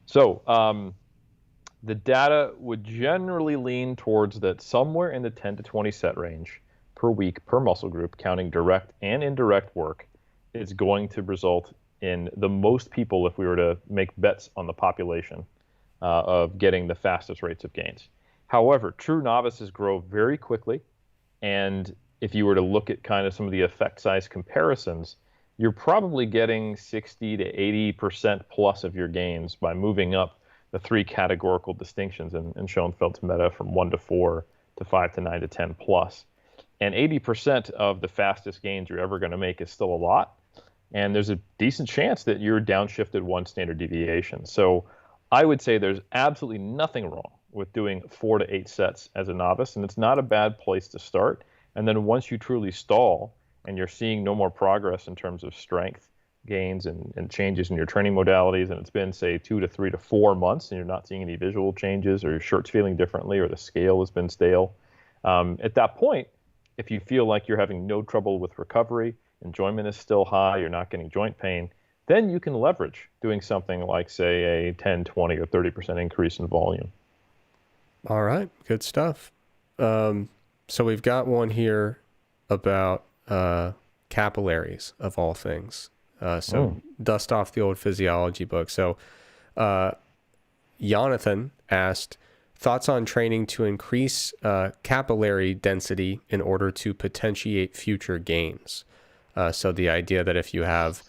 So the data would generally lean towards that somewhere in the 10 to 20 set range per week per muscle group, counting direct and indirect work, is going to result in the most people, if we were to make bets on the population, of getting the fastest rates of gains. However, true novices grow very quickly, and if you were to look at kind of some of the effect size comparisons, you're probably getting 60 to 80% plus of your gains by moving up the 3 categorical distinctions in Schoenfeld's meta from 1 to 4 to 5 to 9 to 10 plus. And 80% of the fastest gains you're ever going to make is still a lot. And there's a decent chance that you're downshifted 1 standard deviation. So I would say there's absolutely nothing wrong with doing 4 to 8 sets as a novice, and it's not a bad place to start. And then once you truly stall and you're seeing no more progress in terms of strength gains and changes in your training modalities, and it's been, say, 2 to 3 to 4 months and you're not seeing any visual changes, or your shirt's feeling differently, or the scale has been stale, at that point, if you feel like you're having no trouble with recovery, enjoyment is still high, you're not getting joint pain, then you can leverage doing something like, say, a 10, 20, or 30% increase in volume. All right, good stuff. So we've got one here about capillaries, of all things. Dust off the old physiology book. So Jonathan asked, thoughts on training to increase capillary density in order to potentiate future gains. So the idea that if you have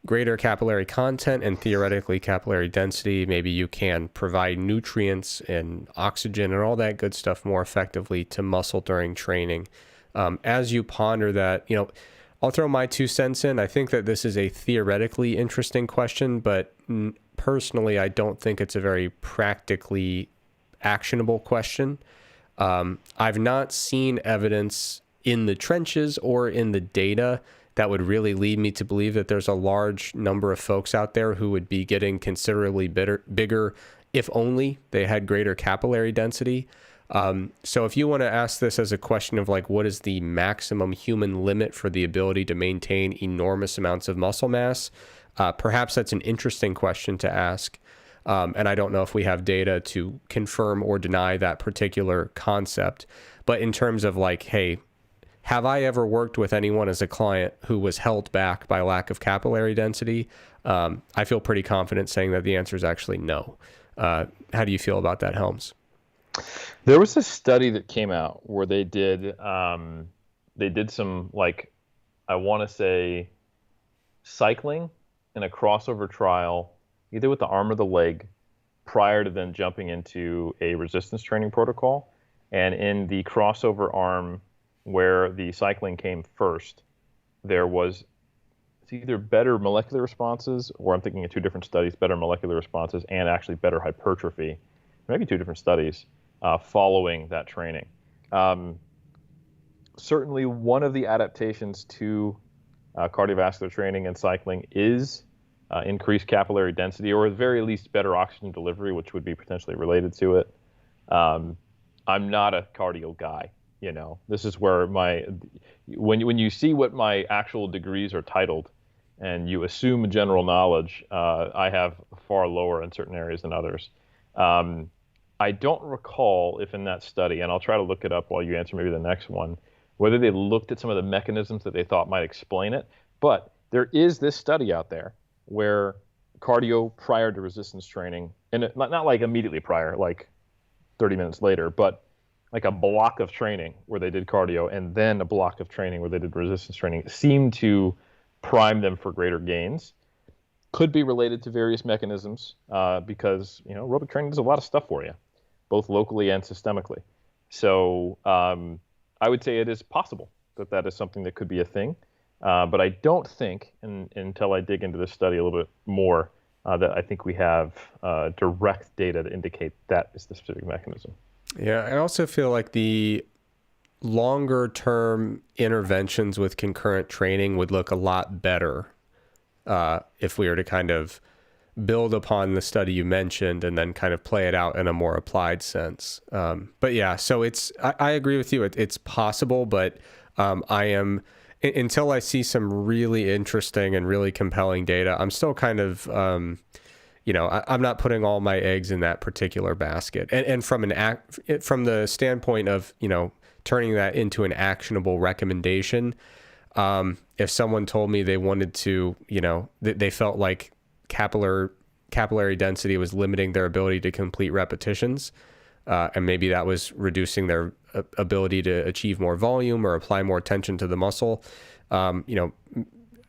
greater capillary content and theoretically capillary density, maybe you can provide nutrients and oxygen and all that good stuff more effectively to muscle during training. As you ponder that, I'll throw my 2 cents in. I think that this is a theoretically interesting question, but personally, I don't think it's a very practically actionable question. I've not seen evidence in the trenches or in the data that would really lead me to believe that there's a large number of folks out there who would be getting considerably bigger if only they had greater capillary density. So if you want to ask this as a question of like, what is the maximum human limit for the ability to maintain enormous amounts of muscle mass, perhaps that's an interesting question to ask. And I don't know if we have data to confirm or deny that particular concept. But in terms of like, hey, have I ever worked with anyone as a client who was held back by lack of capillary density? I feel pretty confident saying that the answer is actually no. How do you feel about that, Helms? There was a study that came out where they did some, like, I want to say cycling in a crossover trial, either with the arm or the leg, prior to then jumping into a resistance training protocol. And in the crossover arm where the cycling came first, there was either better molecular responses, or I'm thinking of 2 different studies, better molecular responses and actually better hypertrophy, maybe 2 different studies following that training. Certainly one of the adaptations to cardiovascular training and cycling is increased capillary density, or at the very least better oxygen delivery, which would be potentially related to it. I'm not a cardio guy. This is where when you see what my actual degrees are titled and you assume general knowledge, I have far lower in certain areas than others. I don't recall if in that study, and I'll try to look it up while you answer maybe the next one, whether they looked at some of the mechanisms that they thought might explain it. But there is this study out there where cardio prior to resistance training, and not like immediately prior, like 30 minutes later, but like a block of training where they did cardio and then a block of training where they did resistance training, seemed to prime them for greater gains. Could be related to various mechanisms because aerobic training does a lot of stuff for you, both locally and systemically. So I would say it is possible that is something that could be a thing. But I don't think, until I dig into this study a little bit more, that I think we have direct data to indicate that is the specific mechanism. Yeah, I also feel like the longer term interventions with concurrent training would look a lot better if we were to kind of build upon the study you mentioned and then kind of play it out in a more applied sense. But yeah, so I agree with you. It's possible, but I am, until I see some really interesting and really compelling data, I'm still kind of, I'm not putting all my eggs in that particular basket. And from the standpoint of, turning that into an actionable recommendation, if someone told me they wanted to, they felt like capillary density was limiting their ability to complete repetitions, and maybe that was reducing their ability to achieve more volume or apply more tension to the muscle.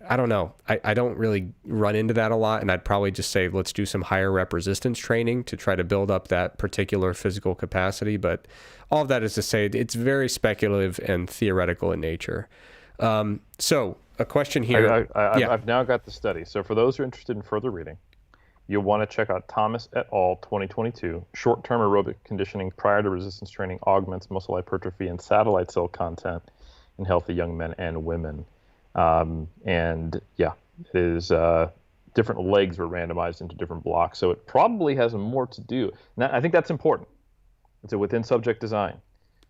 I don't know. I don't really run into that a lot, and I'd probably just say let's do some higher rep resistance training to try to build up that particular physical capacity. But all of that is to say it's very speculative and theoretical in nature. So a question here. I've now got the study. So for those who are interested in further reading, you'll want to check out Thomas et al. 2022, Short-Term Aerobic Conditioning Prior to Resistance Training Augments Muscle Hypertrophy and Satellite Cell Content in Healthy Young Men and Women. And yeah, it is different legs were randomized into different blocks. So it probably has more to do. Now, I think that's important. It's a within subject design.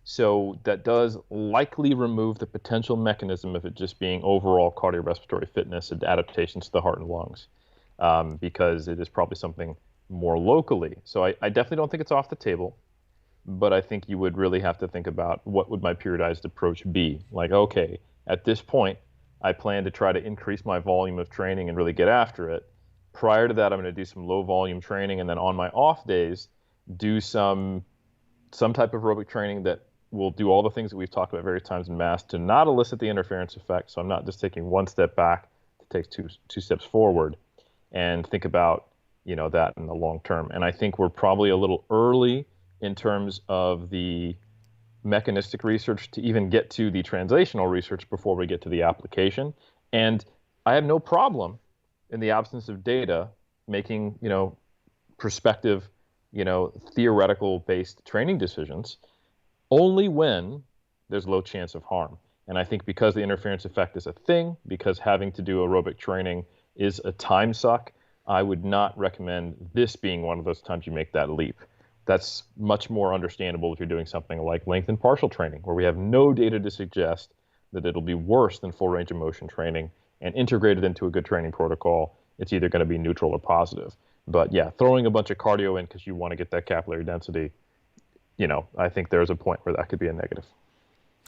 So that does likely remove the potential mechanism of it just being overall cardiorespiratory fitness and adaptations to the heart and lungs, because it is probably something more locally. So I definitely don't think it's off the table, but I think you would really have to think about what would my periodized approach be. Like, okay, at this point, I plan to try to increase my volume of training and really get after it. Prior to that, I'm going to do some low volume training, and then on my off days, do some type of aerobic training that will do all the things that we've talked about various times in mass to not elicit the interference effect. So I'm not just taking one step back to take two steps forward, and think about that in the long term. And I think we're probably a little early in terms of the mechanistic research to even get to the translational research before we get to the application. And I have no problem in the absence of data making, prospective, theoretical based training decisions only when there's low chance of harm. And I think because the interference effect is a thing, because having to do aerobic training is a time suck, I would not recommend this being one of those times you make that leap. That's much more understandable if you're doing something like lengthened partial training, where we have no data to suggest that it'll be worse than full range of motion training, and integrated into a good training protocol, it's either going to be neutral or positive. But yeah, throwing a bunch of cardio in because you want to get that capillary density, I think there's a point where that could be a negative.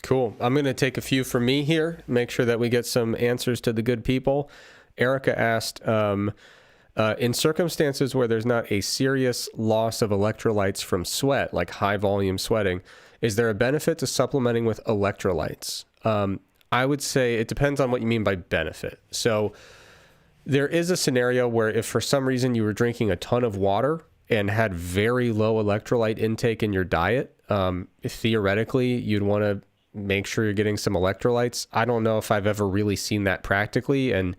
Cool. I'm going to take a few from me here, make sure that we get some answers to the good people. Erica asked, in circumstances where there's not a serious loss of electrolytes from sweat, like high volume sweating, is there a benefit to supplementing with electrolytes? I would say it depends on what you mean by benefit. So there is a scenario where if for some reason you were drinking a ton of water and had very low electrolyte intake in your diet, theoretically, you'd want to make sure you're getting some electrolytes. I don't know if I've ever really seen that practically. And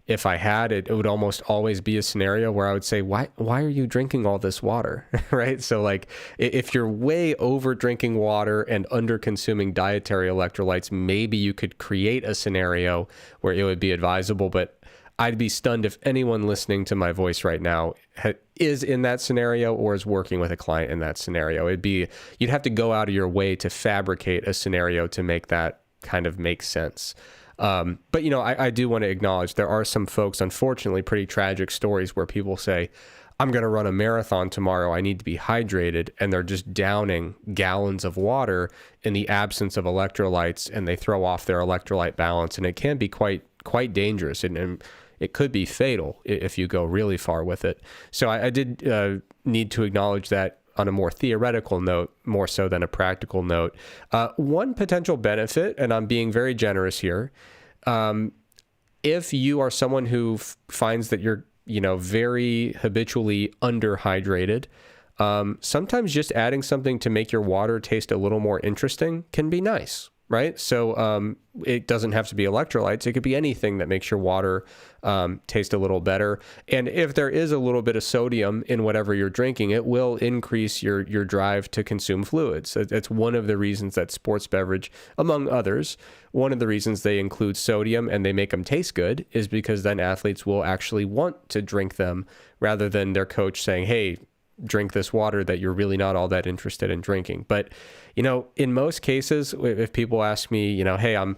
if I had, it would almost always be a scenario where I would say, why are you drinking all this water? Right? So like if you're way over drinking water and under consuming dietary electrolytes, maybe you could create a scenario where it would be advisable, but I'd be stunned if anyone listening to my voice right now is in that scenario or is working with a client in that scenario. You'd have to go out of your way to fabricate a scenario to make that kind of make sense. But, I do want to acknowledge there are some folks, unfortunately, pretty tragic stories where people say, I'm going to run a marathon tomorrow. I need to be hydrated. And they're just downing gallons of water in the absence of electrolytes, and they throw off their electrolyte balance. And it can be quite dangerous. And it could be fatal if you go really far with it. So I did need to acknowledge that on a more theoretical note, more so than a practical note. One potential benefit, and I'm being very generous here, if you are someone who finds that you're, very habitually underhydrated, sometimes just adding something to make your water taste a little more interesting can be nice. right? So it doesn't have to be electrolytes. It could be anything that makes your water taste a little better. And if there is a little bit of sodium in whatever you're drinking, it will increase your drive to consume fluids. It's one of the reasons that sports beverage, among others, one of the reasons they include sodium and they make them taste good is because then athletes will actually want to drink them rather than their coach saying, hey, drink this water that you're really not all that interested in drinking. But, in most cases, if people ask me, hey, I'm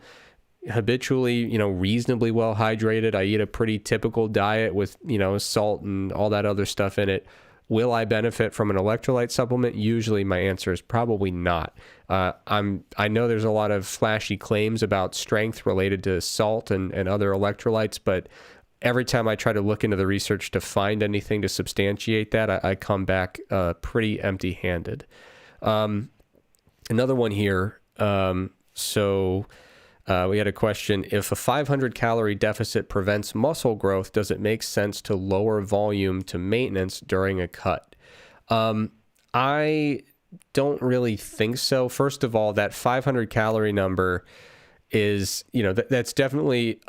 habitually, reasonably well hydrated. I eat a pretty typical diet with, salt and all that other stuff in it. Will I benefit from an electrolyte supplement? Usually my answer is probably not. I know there's a lot of flashy claims about strength related to salt and other electrolytes, but every time I try to look into the research to find anything to substantiate that, I come back pretty empty-handed. Another one here. We had a question. If a 500 calorie deficit prevents muscle growth, does it make sense to lower volume to maintenance during a cut? I don't really think so. First of all, that 500 calorie number is, that's definitely,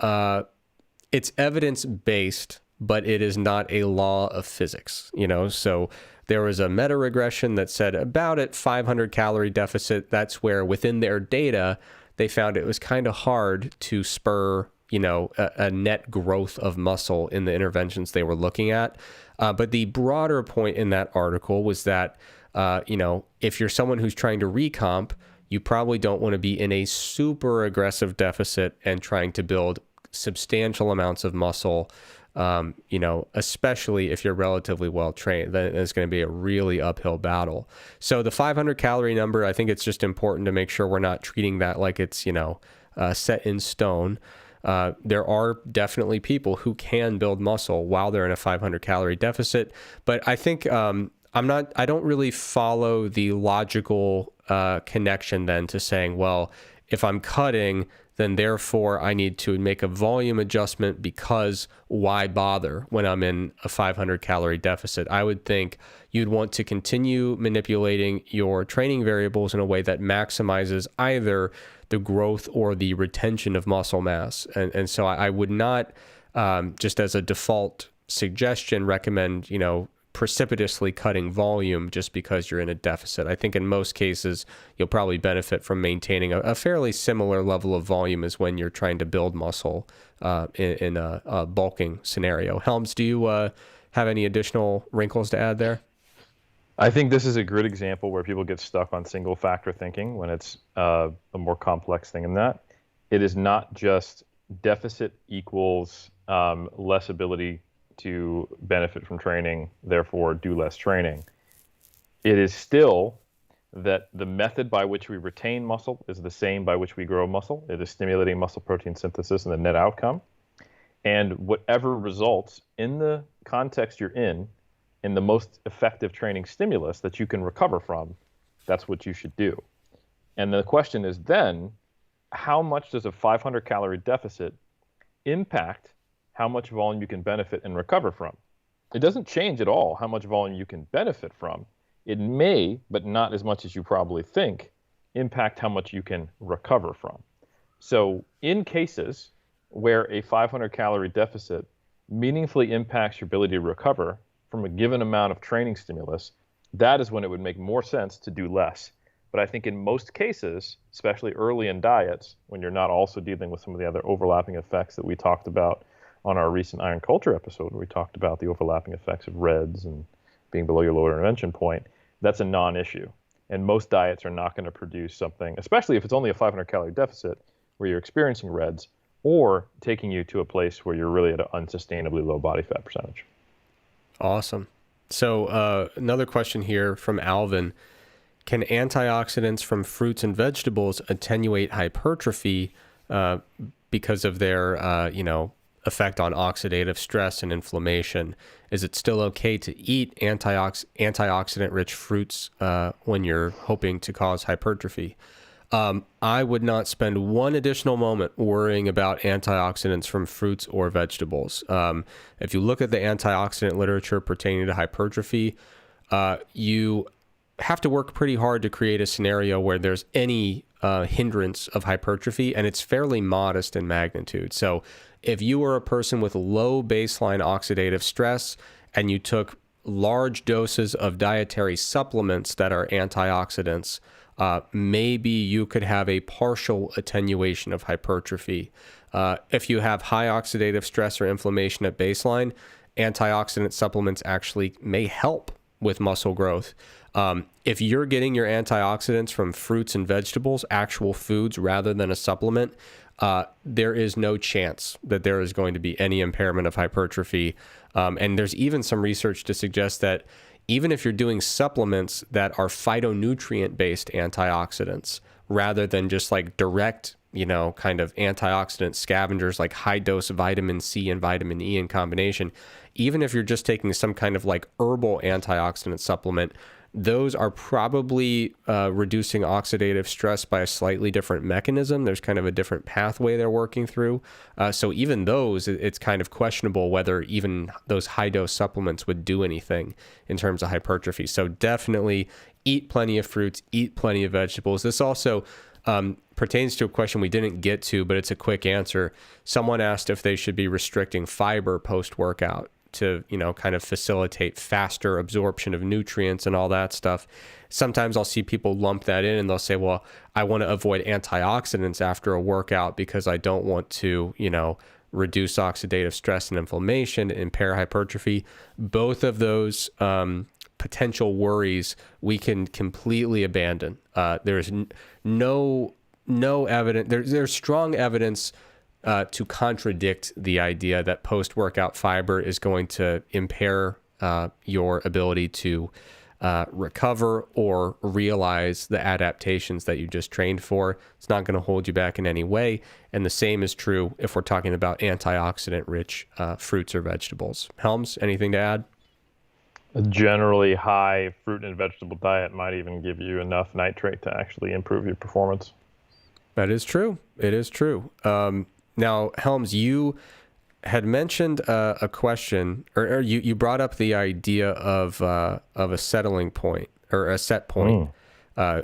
it's evidence-based, but it is not a law of physics, so there was a meta-regression that said about at 500 calorie deficit, that's where within their data, they found it was kind of hard to spur, a net growth of muscle in the interventions they were looking at. But the broader point in that article was that, if you're someone who's trying to recomp, you probably don't want to be in a super aggressive deficit and trying to build substantial amounts of muscle, especially if you're relatively well trained, then it's going to be a really uphill battle. So the 500 calorie number, I think it's just important to make sure we're not treating that like it's, set in stone. There are definitely people who can build muscle while they're in a 500 calorie deficit, but I think, I don't really follow the logical connection then to saying, well, if I'm cutting, then therefore I need to make a volume adjustment because why bother when I'm in a 500 calorie deficit? I would think you'd want to continue manipulating your training variables in a way that maximizes either the growth or the retention of muscle mass. And so I would not, just as a default suggestion, recommend, precipitously cutting volume just because you're in a deficit. I think in most cases, you'll probably benefit from maintaining a fairly similar level of volume as when you're trying to build muscle in a bulking scenario. Helms, do you have any additional wrinkles to add there? I think this is a good example where people get stuck on single factor thinking when it's a more complex thing than that. It is not just deficit equals less ability to benefit from training, therefore do less training. It is still that the method by which we retain muscle is the same by which we grow muscle. It is stimulating muscle protein synthesis and the net outcome. And whatever results in the context you're in the most effective training stimulus that you can recover from, that's what you should do. And the question is then, how much does a 500 calorie deficit impact how much volume you can benefit and recover from? It doesn't change at all how much volume you can benefit from. It may, but not as much as you probably think, impact how much you can recover from. So in cases where a 500 calorie deficit meaningfully impacts your ability to recover from a given amount of training stimulus, that is when it would make more sense to do less. But I think in most cases, especially early in diets, when you're not also dealing with some of the other overlapping effects that we talked about on our recent iron culture episode, where we talked about the overlapping effects of REDs and being below your lower intervention point, that's a non-issue. And most diets are not going to produce something, especially if it's only a 500 calorie deficit, where you're experiencing REDs or taking you to a place where you're really at an unsustainably low body fat percentage. Awesome. So another question here from Alvin. Can antioxidants from fruits and vegetables attenuate hypertrophy because of their, effect on oxidative stress and inflammation? Is it still okay to eat antioxidant-rich fruits when you're hoping to cause hypertrophy? I would not spend one additional moment worrying about antioxidants from fruits or vegetables. If you look at the antioxidant literature pertaining to hypertrophy, you have to work pretty hard to create a scenario where there's any hindrance of hypertrophy, and it's fairly modest in magnitude. So if you were a person with low baseline oxidative stress and you took large doses of dietary supplements that are antioxidants, maybe you could have a partial attenuation of hypertrophy. If you have high oxidative stress or inflammation at baseline, antioxidant supplements actually may help with muscle growth. If you're getting your antioxidants from fruits and vegetables, actual foods, rather than a supplement, there is no chance that there is going to be any impairment of hypertrophy. And there's even some research to suggest that even if you're doing supplements that are phytonutrient-based antioxidants, rather than just like direct, kind of antioxidant scavengers like high-dose vitamin C and vitamin E in combination, even if you're just taking some kind of like herbal antioxidant supplement, those are probably reducing oxidative stress by a slightly different mechanism. There's kind of a different pathway they're working through. So even those, it's kind of questionable whether even those high-dose supplements would do anything in terms of hypertrophy. So definitely eat plenty of fruits, eat plenty of vegetables. This also pertains to a question we didn't get to, but it's a quick answer. Someone asked if they should be restricting fiber post-workout to, kind of facilitate faster absorption of nutrients and all that stuff. Sometimes I'll see people lump that in and they'll say, well, I want to avoid antioxidants after a workout because I don't want to, reduce oxidative stress and inflammation, impair hypertrophy. Both of those potential worries we can completely abandon. There's no evidence. There's strong evidence to contradict the idea that post-workout fiber is going to impair your ability to recover or realize the adaptations that you just trained for. It's not going to hold you back in any way. And the same is true if we're talking about antioxidant-rich fruits or vegetables. Helms, anything to add? A generally high fruit and vegetable diet might even give you enough nitrate to actually improve your performance. That is true. It is true. Now, Helms, you had mentioned a question, or you brought up the idea of a settling point or a set point,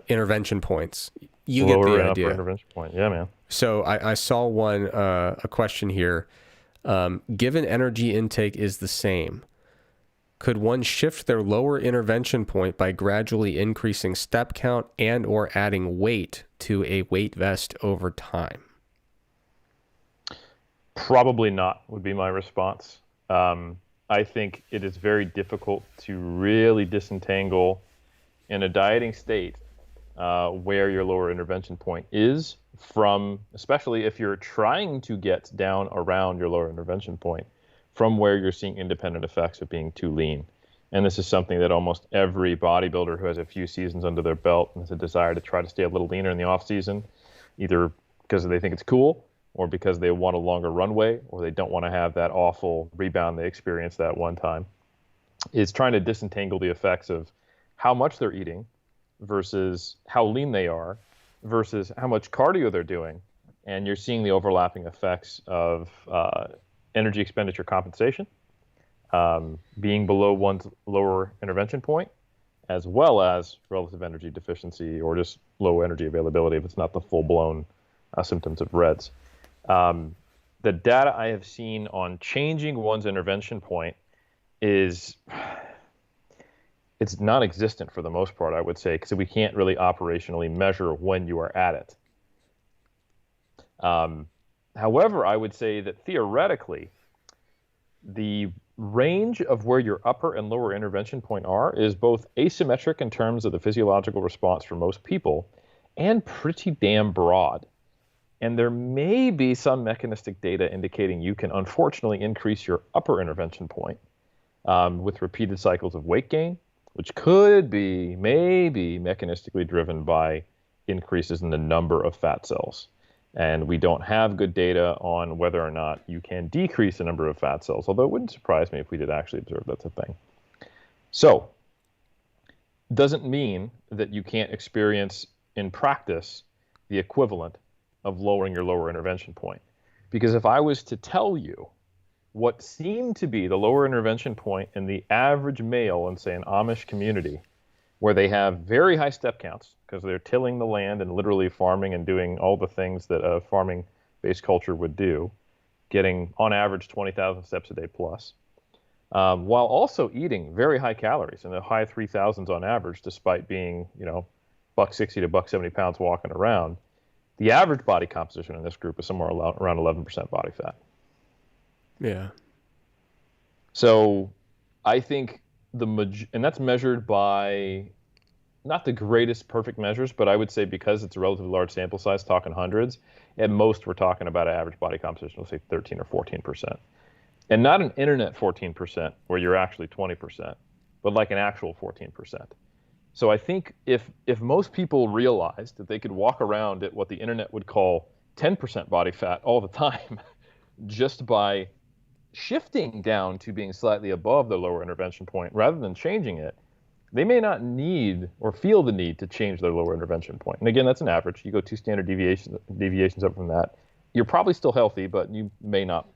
intervention points. You Lower get the and idea. upper intervention point. Yeah, man. So I saw a question here. Given energy intake is the same, could one shift their lower intervention point by gradually increasing step count and or adding weight to a weight vest over time? Probably not, would be my response. I think it is very difficult to really disentangle in a dieting state where your lower intervention point is from, especially if you're trying to get down around your lower intervention point, from where you're seeing independent effects of being too lean. And this is something that almost every bodybuilder who has a few seasons under their belt and has a desire to try to stay a little leaner in the off season, either because they think it's cool or because they want a longer runway, or they don't want to have that awful rebound they experienced that one time, is trying to disentangle the effects of how much they're eating versus how lean they are versus how much cardio they're doing. And you're seeing the overlapping effects of energy expenditure compensation, being below one's lower intervention point, as well as relative energy deficiency or just low energy availability if it's not the full-blown symptoms of REDS. The data I have seen on changing one's intervention point it's non-existent for the most part, I would say, because we can't really operationally measure when you are at it. However, I would say that theoretically, the range of where your upper and lower intervention point are is both asymmetric in terms of the physiological response for most people and pretty damn broad. And there may be some mechanistic data indicating you can unfortunately increase your upper intervention point with repeated cycles of weight gain, which could be maybe mechanistically driven by increases in the number of fat cells. And we don't have good data on whether or not you can decrease the number of fat cells, although it wouldn't surprise me if we did actually observe that's a thing. So, doesn't mean that you can't experience in practice the equivalent of lowering your lower intervention point. Because if I was to tell you what seemed to be the lower intervention point in the average male in, say, an Amish community where they have very high step counts because they're tilling the land and literally farming and doing all the things that a farming-based culture would do, getting on average 20,000 steps a day plus, while also eating very high calories in the high 3,000s on average, despite being, buck 60 to buck 70 pounds walking around. The average body composition in this group is somewhere around 11% body fat. Yeah. So I think and that's measured by not the greatest perfect measures, but I would say because it's a relatively large sample size, talking hundreds, at most we're talking about an average body composition, let's say 13 or 14%. And not an internet 14% where you're actually 20%, but like an actual 14%. So I think if most people realized that they could walk around at what the internet would call 10% body fat all the time, just by shifting down to being slightly above the lower intervention point rather than changing it, they may not need or feel the need to change their lower intervention point. And again, that's an average. You go 2 standard deviations up from that, you're probably still healthy, but you may not.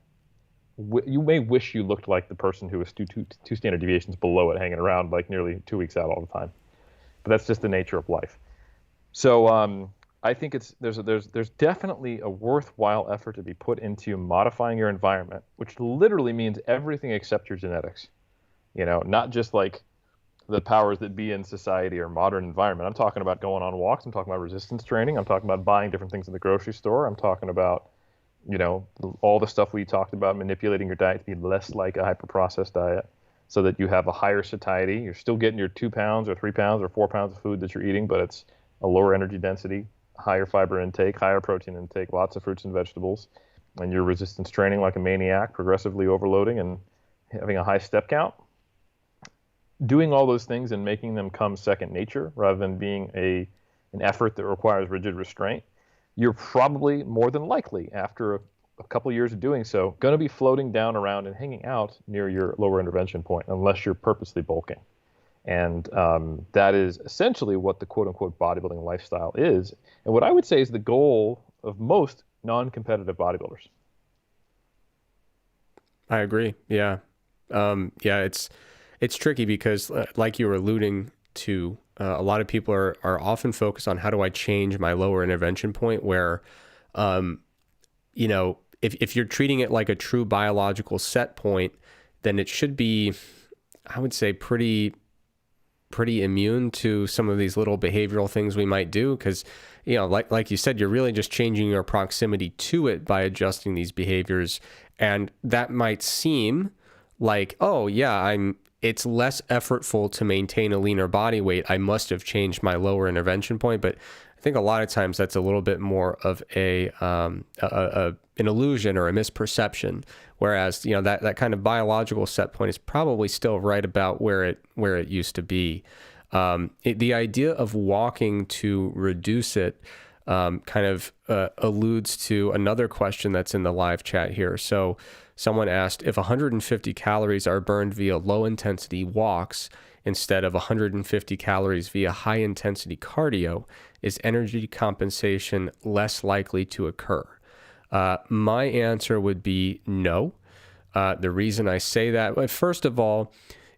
You may wish you looked like the person who was two standard deviations below it, hanging around like nearly 2 weeks out all the time. But that's just the nature of life. So I think there's definitely a worthwhile effort to be put into modifying your environment, which literally means everything except your genetics. Not just like the powers that be in society or modern environment. I'm talking about going on walks. I'm talking about resistance training. I'm talking about buying different things in the grocery store. I'm talking about, all the stuff we talked about, manipulating your diet to be less like a hyper-processed diet so that you have a higher satiety. You're still getting your 2 pounds or 3 pounds or 4 pounds of food that you're eating, but it's a lower energy density, higher fiber intake, higher protein intake, lots of fruits and vegetables, and you're resistance training like a maniac, progressively overloading and having a high step count. Doing all those things and making them come second nature rather than being an effort that requires rigid restraint, you're probably more than likely, after a couple years of doing so, going to be floating down around and hanging out near your lower intervention point unless you're purposely bulking. And that is essentially what the quote-unquote bodybuilding lifestyle is, and what I would say is the goal of most non-competitive bodybuilders. I agree. Yeah. It's tricky because, like you were alluding to, a lot of people are often focused on how do I change my lower intervention point where, if you're treating it like a true biological set point, then it should be, I would say, pretty immune to some of these little behavioral things we might do. Because, like you said, you're really just changing your proximity to it by adjusting these behaviors. And that might seem like, oh yeah, it's less effortful to maintain a leaner body weight. I must have changed my lower intervention point. But I think a lot of times that's a little bit more of an illusion or a misperception. Whereas, that kind of biological set point is probably still right about where it used to be. The idea of walking to reduce it kind of alludes to another question that's in the live chat here. So someone asked, if 150 calories are burned via low-intensity walks instead of 150 calories via high-intensity cardio, is energy compensation less likely to occur? My answer would be no. The reason I say that, first of all,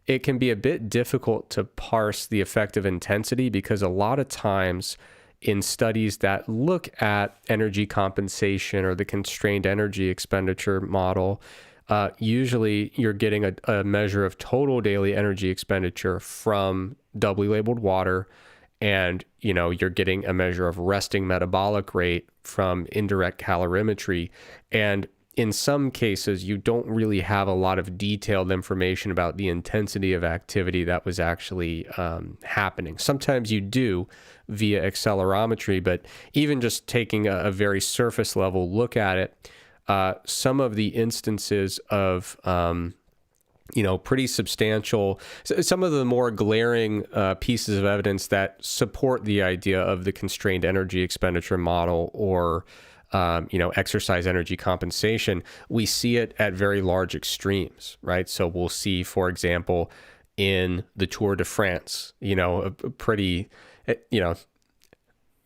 it can be a bit difficult to parse the effective intensity because a lot of times in studies that look at energy compensation or the constrained energy expenditure model, usually you're getting a measure of total daily energy expenditure from doubly labeled water, and you're getting a measure of resting metabolic rate from indirect calorimetry. And in some cases, you don't really have a lot of detailed information about the intensity of activity that was actually happening. Sometimes you do via accelerometry, but even just taking a very surface level look at it, some of the instances of pretty substantial, some of the more glaring pieces of evidence that support the idea of the constrained energy expenditure model or exercise energy compensation, we see it at very large extremes, right? So we'll see, for example, in the Tour de France, a pretty,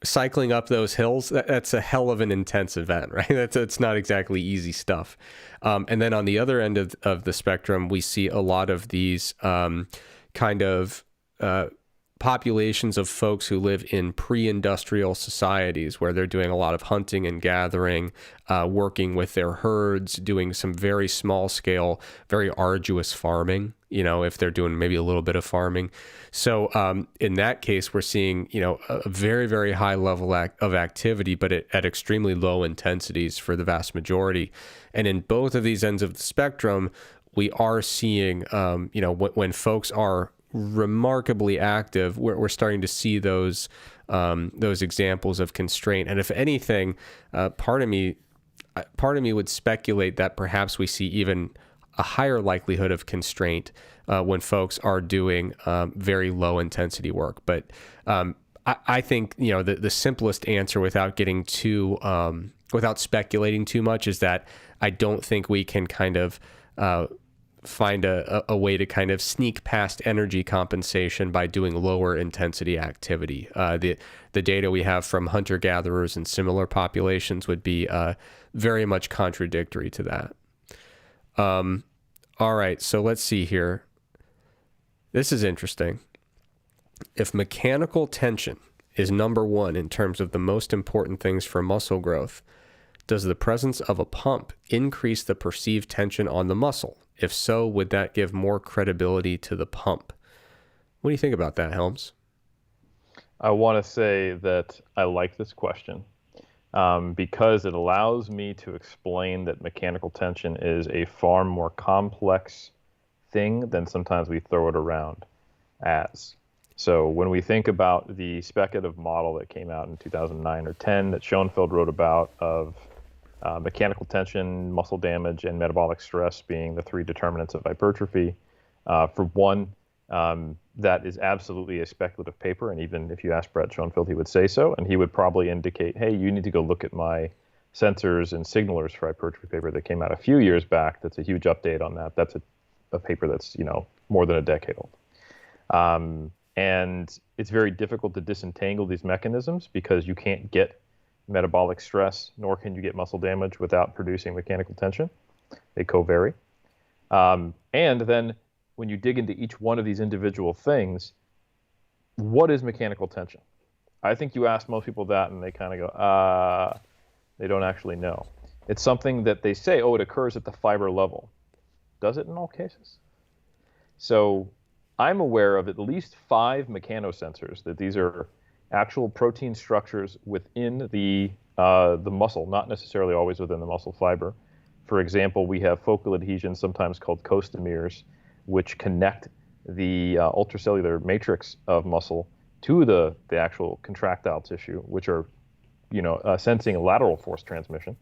cycling up those hills, that's a hell of an intense event, right? It's not exactly easy stuff. And then on the other end of the spectrum, we see a lot of these kind of populations of folks who live in pre-industrial societies where they're doing a lot of hunting and gathering, working with their herds, doing some very small scale, very arduous farming, if they're doing maybe a little bit of farming. So in that case, we're seeing, a very, very high level of activity, but at extremely low intensities for the vast majority. And in both of these ends of the spectrum, we are seeing, when folks are remarkably active, we're starting to see those examples of constraint. And if anything, part of me would speculate that perhaps we see even a higher likelihood of constraint when folks are doing very low intensity work. But I think the simplest answer, without getting too without speculating too much, is that I don't think we can kind of find a way to kind of sneak past energy compensation by doing lower intensity activity. The data we have from hunter-gatherers and similar populations would be very much contradictory to that. All right, so let's see here. This is interesting. If mechanical tension is number one in terms of the most important things for muscle growth, does the presence of a pump increase the perceived tension on the muscle? If so, would that give more credibility to the pump? What do you think about that, Helms? I want to say that I like this question because it allows me to explain that mechanical tension is a far more complex thing than sometimes we throw it around as. So when we think about the speculative model that came out in 2009 or 10 that Schoenfeld wrote about of mechanical tension, muscle damage, and metabolic stress being the three determinants of hypertrophy. For one, that is absolutely a speculative paper, and even if you ask Brett Schoenfeld, he would say so, and he would probably indicate, hey, you need to go look at my sensors and signalers for hypertrophy paper that came out a few years back. That's a huge update on that. That's a paper that's more than a decade old. And it's very difficult to disentangle these mechanisms because you can't get metabolic stress, nor can you get muscle damage without producing mechanical tension. They co-vary. And then when you dig into each one of these individual things, what is mechanical tension? I think you ask most people that and they kind of go, they don't actually know. It's something that they say, oh, it occurs at the fiber level. Does it in all cases? So I'm aware of at least 5 mechanosensors, that these are actual protein structures within the muscle, not necessarily always within the muscle fiber. For example, we have focal adhesions, sometimes called costomeres, which connect the ultracellular matrix of muscle to the actual contractile tissue, which are, sensing lateral force transmission.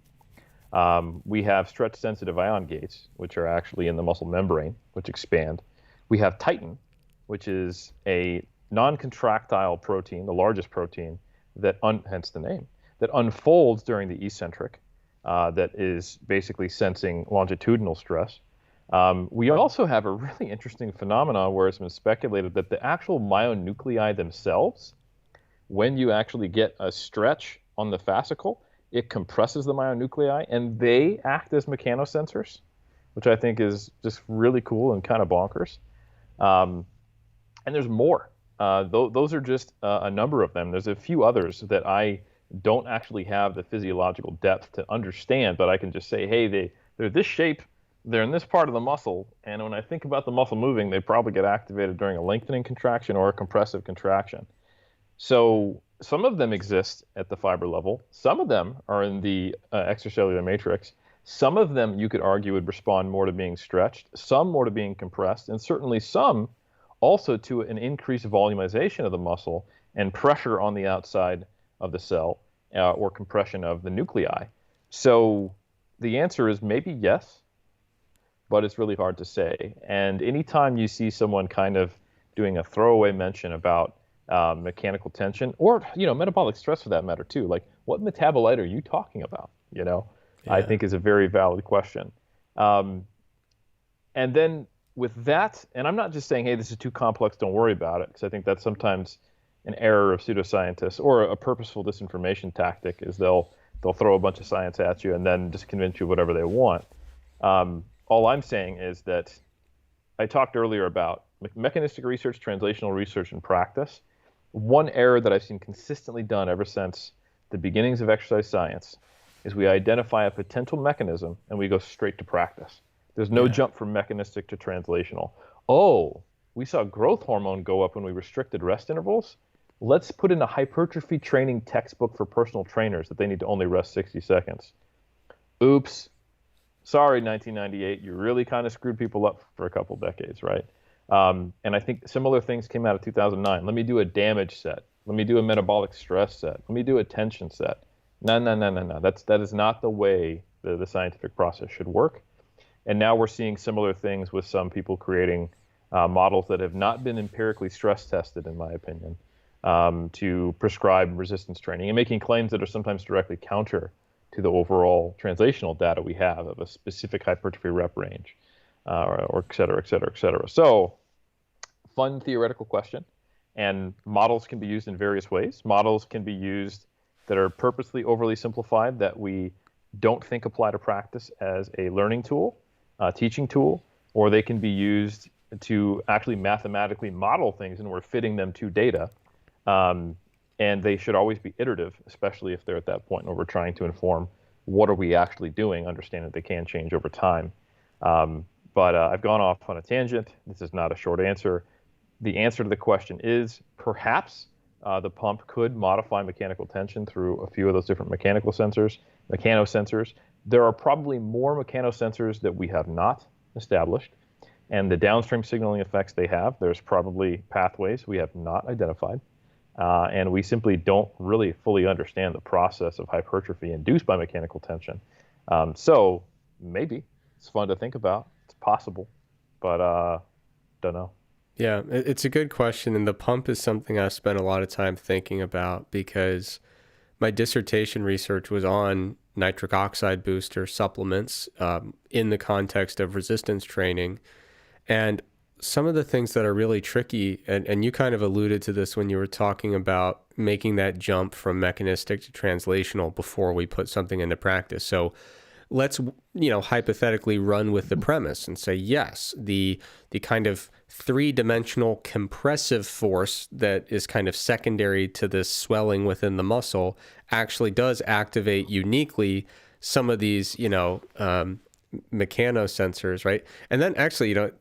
We have stretch-sensitive ion gates, which are actually in the muscle membrane, which expand. We have titin, which is a non-contractile protein, the largest protein, that hence the name, that unfolds during the eccentric, that is basically sensing longitudinal stress. We also have a really interesting phenomenon where it's been speculated that the actual myonuclei themselves, when you actually get a stretch on the fascicle, it compresses the myonuclei, and they act as mechanosensors, which I think is just really cool and kind of bonkers. And there's more. Those are just a number of them. There's a few others that I don't actually have the physiological depth to understand, but I can just say, hey, they're this shape, they're in this part of the muscle, and when I think about the muscle moving, they probably get activated during a lengthening contraction or a compressive contraction. So some of them exist at the fiber level. Some of them are in the extracellular matrix. Some of them, you could argue, would respond more to being stretched, some more to being compressed, and certainly some also to an increased volumization of the muscle and pressure on the outside of the cell or compression of the nuclei. So the answer is maybe yes, but it's really hard to say. And anytime you see someone kind of doing a throwaway mention about mechanical tension or metabolic stress for that matter too, like what metabolite are you talking about? Yeah. I think is a very valid question. And then with that, and I'm not just saying, hey, this is too complex, don't worry about it, because I think that's sometimes an error of pseudoscientists or a purposeful disinformation tactic is they'll throw a bunch of science at you and then just convince you whatever they want. All I'm saying is that I talked earlier about mechanistic research, translational research, and practice. One error that I've seen consistently done ever since the beginnings of exercise science is we identify a potential mechanism and we go straight to practice. There's no jump from mechanistic to translational. Oh, we saw growth hormone go up when we restricted rest intervals. Let's put in a hypertrophy training textbook for personal trainers that they need to only rest 60 seconds. Oops. Sorry, 1998. You really kind of screwed people up for a couple decades, right? And I think similar things came out of 2009. Let me do a damage set. Let me do a metabolic stress set. Let me do a tension set. No. That is not the way the scientific process should work. And now we're seeing similar things with some people creating models that have not been empirically stress tested, in my opinion, to prescribe resistance training and making claims that are sometimes directly counter to the overall translational data we have of a specific hypertrophy rep range, or et cetera, et cetera, et cetera. So, fun theoretical question. And models can be used in various ways. Models can be used that are purposely overly simplified that we don't think apply to practice as a learning tool, teaching tool, or they can be used to actually mathematically model things and we're fitting them to data. And they should always be iterative, especially if they're at that point where we're trying to inform what are we actually doing, understand that they can change over time. But I've gone off on a tangent. This is not a short answer. The answer to the question is perhaps the pump could modify mechanical tension through a few of those different mechanosensors. There are probably more mechanosensors that we have not established. And the downstream signaling effects they have, there's probably pathways we have not identified. And we simply don't really fully understand the process of hypertrophy induced by mechanical tension. So maybe it's fun to think about. It's possible, but don't know. Yeah, it's a good question. And the pump is something I spent a lot of time thinking about because my dissertation research was on nitric oxide booster supplements in the context of resistance training. And some of the things that are really tricky, and you kind of alluded to this when you were talking about making that jump from mechanistic to translational before we put something into practice. So let's, hypothetically run with the premise and say, yes, the kind of three-dimensional compressive force that is kind of secondary to this swelling within the muscle actually does activate uniquely some of these, mechanosensors, right? And then actually,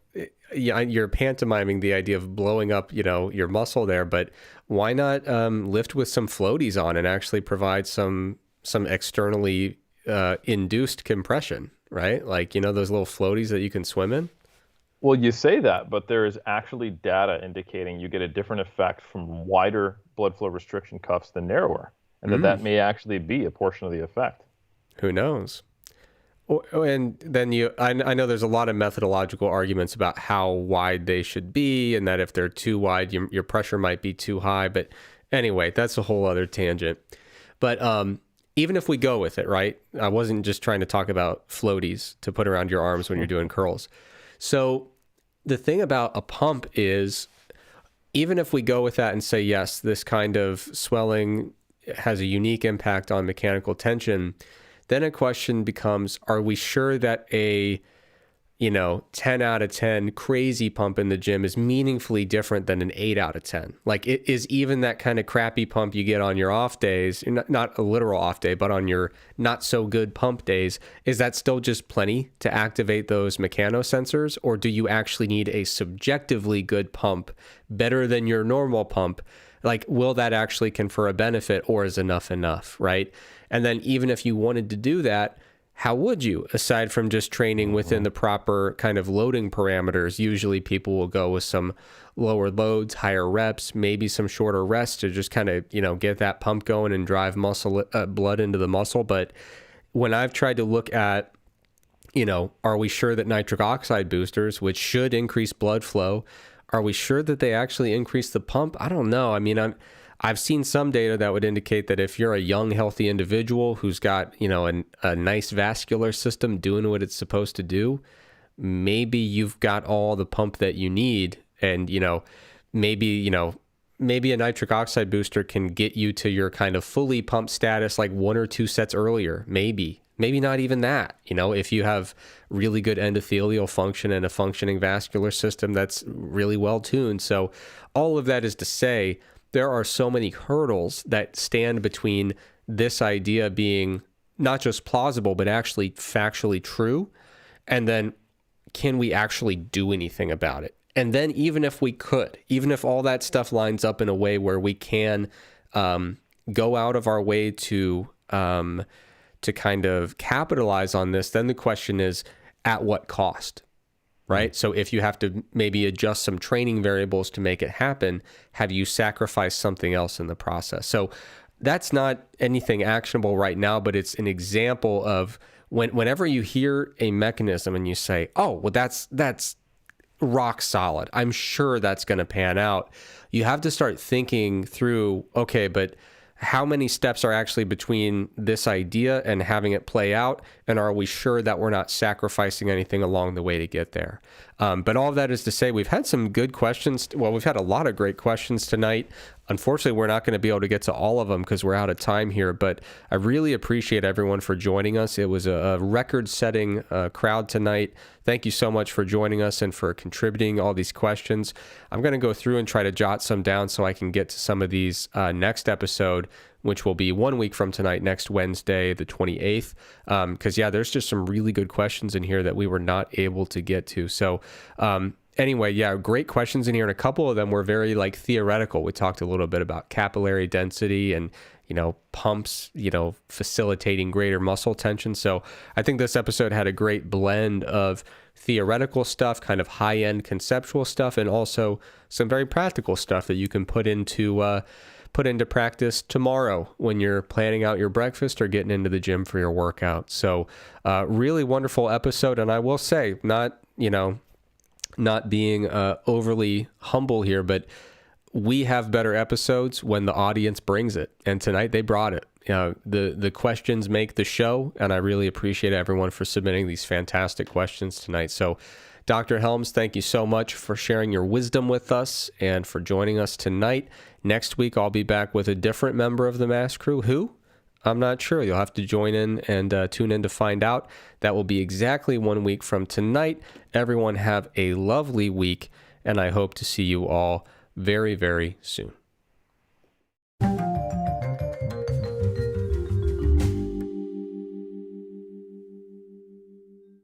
you're pantomiming the idea of blowing up, your muscle there, but why not lift with some floaties on and actually provide some externally induced compression, right? Like, those little floaties that you can swim in? Well, you say that, but there is actually data indicating you get a different effect from wider blood flow restriction cuffs than narrower, and that may actually be a portion of the effect. Who knows? And then I know there's a lot of methodological arguments about how wide they should be, and that if they're too wide, your pressure might be too high. But anyway, that's a whole other tangent. But even if we go with it, right? I wasn't just trying to talk about floaties to put around your arms when you're doing curls. So the thing about a pump is, even if we go with that and say, yes, this kind of swelling has a unique impact on mechanical tension, then a question becomes, are we sure that a 10 out of 10 crazy pump in the gym is meaningfully different than an 8 out of 10? Like, it is even that kind of crappy pump you get on your off days, not a literal off day, but on your not so good pump days, is that still just plenty to activate those mechanosensors? Or do you actually need a subjectively good pump, better than your normal pump? Like, will that actually confer a benefit, or is enough, right? And then even if you wanted to do that, how would you, aside from just training within the proper kind of loading parameters? Usually people will go with some lower loads, higher reps, maybe some shorter rests to just kind of, get that pump going and drive muscle blood into the muscle. But when I've tried to look at, are we sure that nitric oxide boosters, which should increase blood flow, are we sure that they actually increase the pump? I don't know. I mean, I've seen some data that would indicate that if you're a young, healthy individual who's got, a nice vascular system doing what it's supposed to do, maybe you've got all the pump that you need. And, maybe a nitric oxide booster can get you to your kind of fully pumped status, like 1 or 2 sets earlier, maybe. maybe not even that. If you have really good endothelial function and a functioning vascular system that's really well tuned. So all of that is to say, there are so many hurdles that stand between this idea being not just plausible, but actually factually true. And then, can we actually do anything about it? And then even if we could, even if all that stuff lines up in a way where we can go out of our way to kind of capitalize on this, then the question is, at what cost, right? So if you have to maybe adjust some training variables to make it happen, have you sacrificed something else in the process? So that's not anything actionable right now, but it's an example of whenever you hear a mechanism and you say, oh, well, that's rock solid, I'm sure that's going to pan out, you have to start thinking through, okay, but how many steps are actually between this idea and having it play out? And are we sure that we're not sacrificing anything along the way to get there? But all of that is to say, we've had some good questions. Well, we've had a lot of great questions tonight. Unfortunately, we're not going to be able to get to all of them because we're out of time here, but I really appreciate everyone for joining us. It was a record-setting crowd tonight. Thank you so much for joining us and for contributing all these questions. I'm going to go through and try to jot some down so I can get to some of these next episode, which will be 1 week from tonight, next Wednesday, the 28th. Because, yeah, there's just some really good questions in here that we were not able to get to. So, anyway, yeah, great questions in here. And a couple of them were very theoretical. We talked a little bit about capillary density and, pumps, facilitating greater muscle tension. So I think this episode had a great blend of theoretical stuff, kind of high-end conceptual stuff, and also some very practical stuff that you can put into practice tomorrow when you're planning out your breakfast or getting into the gym for your workout. So really wonderful episode. And I will say, not being overly humble here, but we have better episodes when the audience brings it. And tonight they brought it. The questions make the show, and I really appreciate everyone for submitting these fantastic questions tonight. So Dr. Helms, thank you so much for sharing your wisdom with us and for joining us tonight. Next week, I'll be back with a different member of the Mass Crew. Who? I'm not sure. You'll have to join in and tune in to find out. That will be exactly 1 week from tonight. Everyone have a lovely week, and I hope to see you all very, very soon.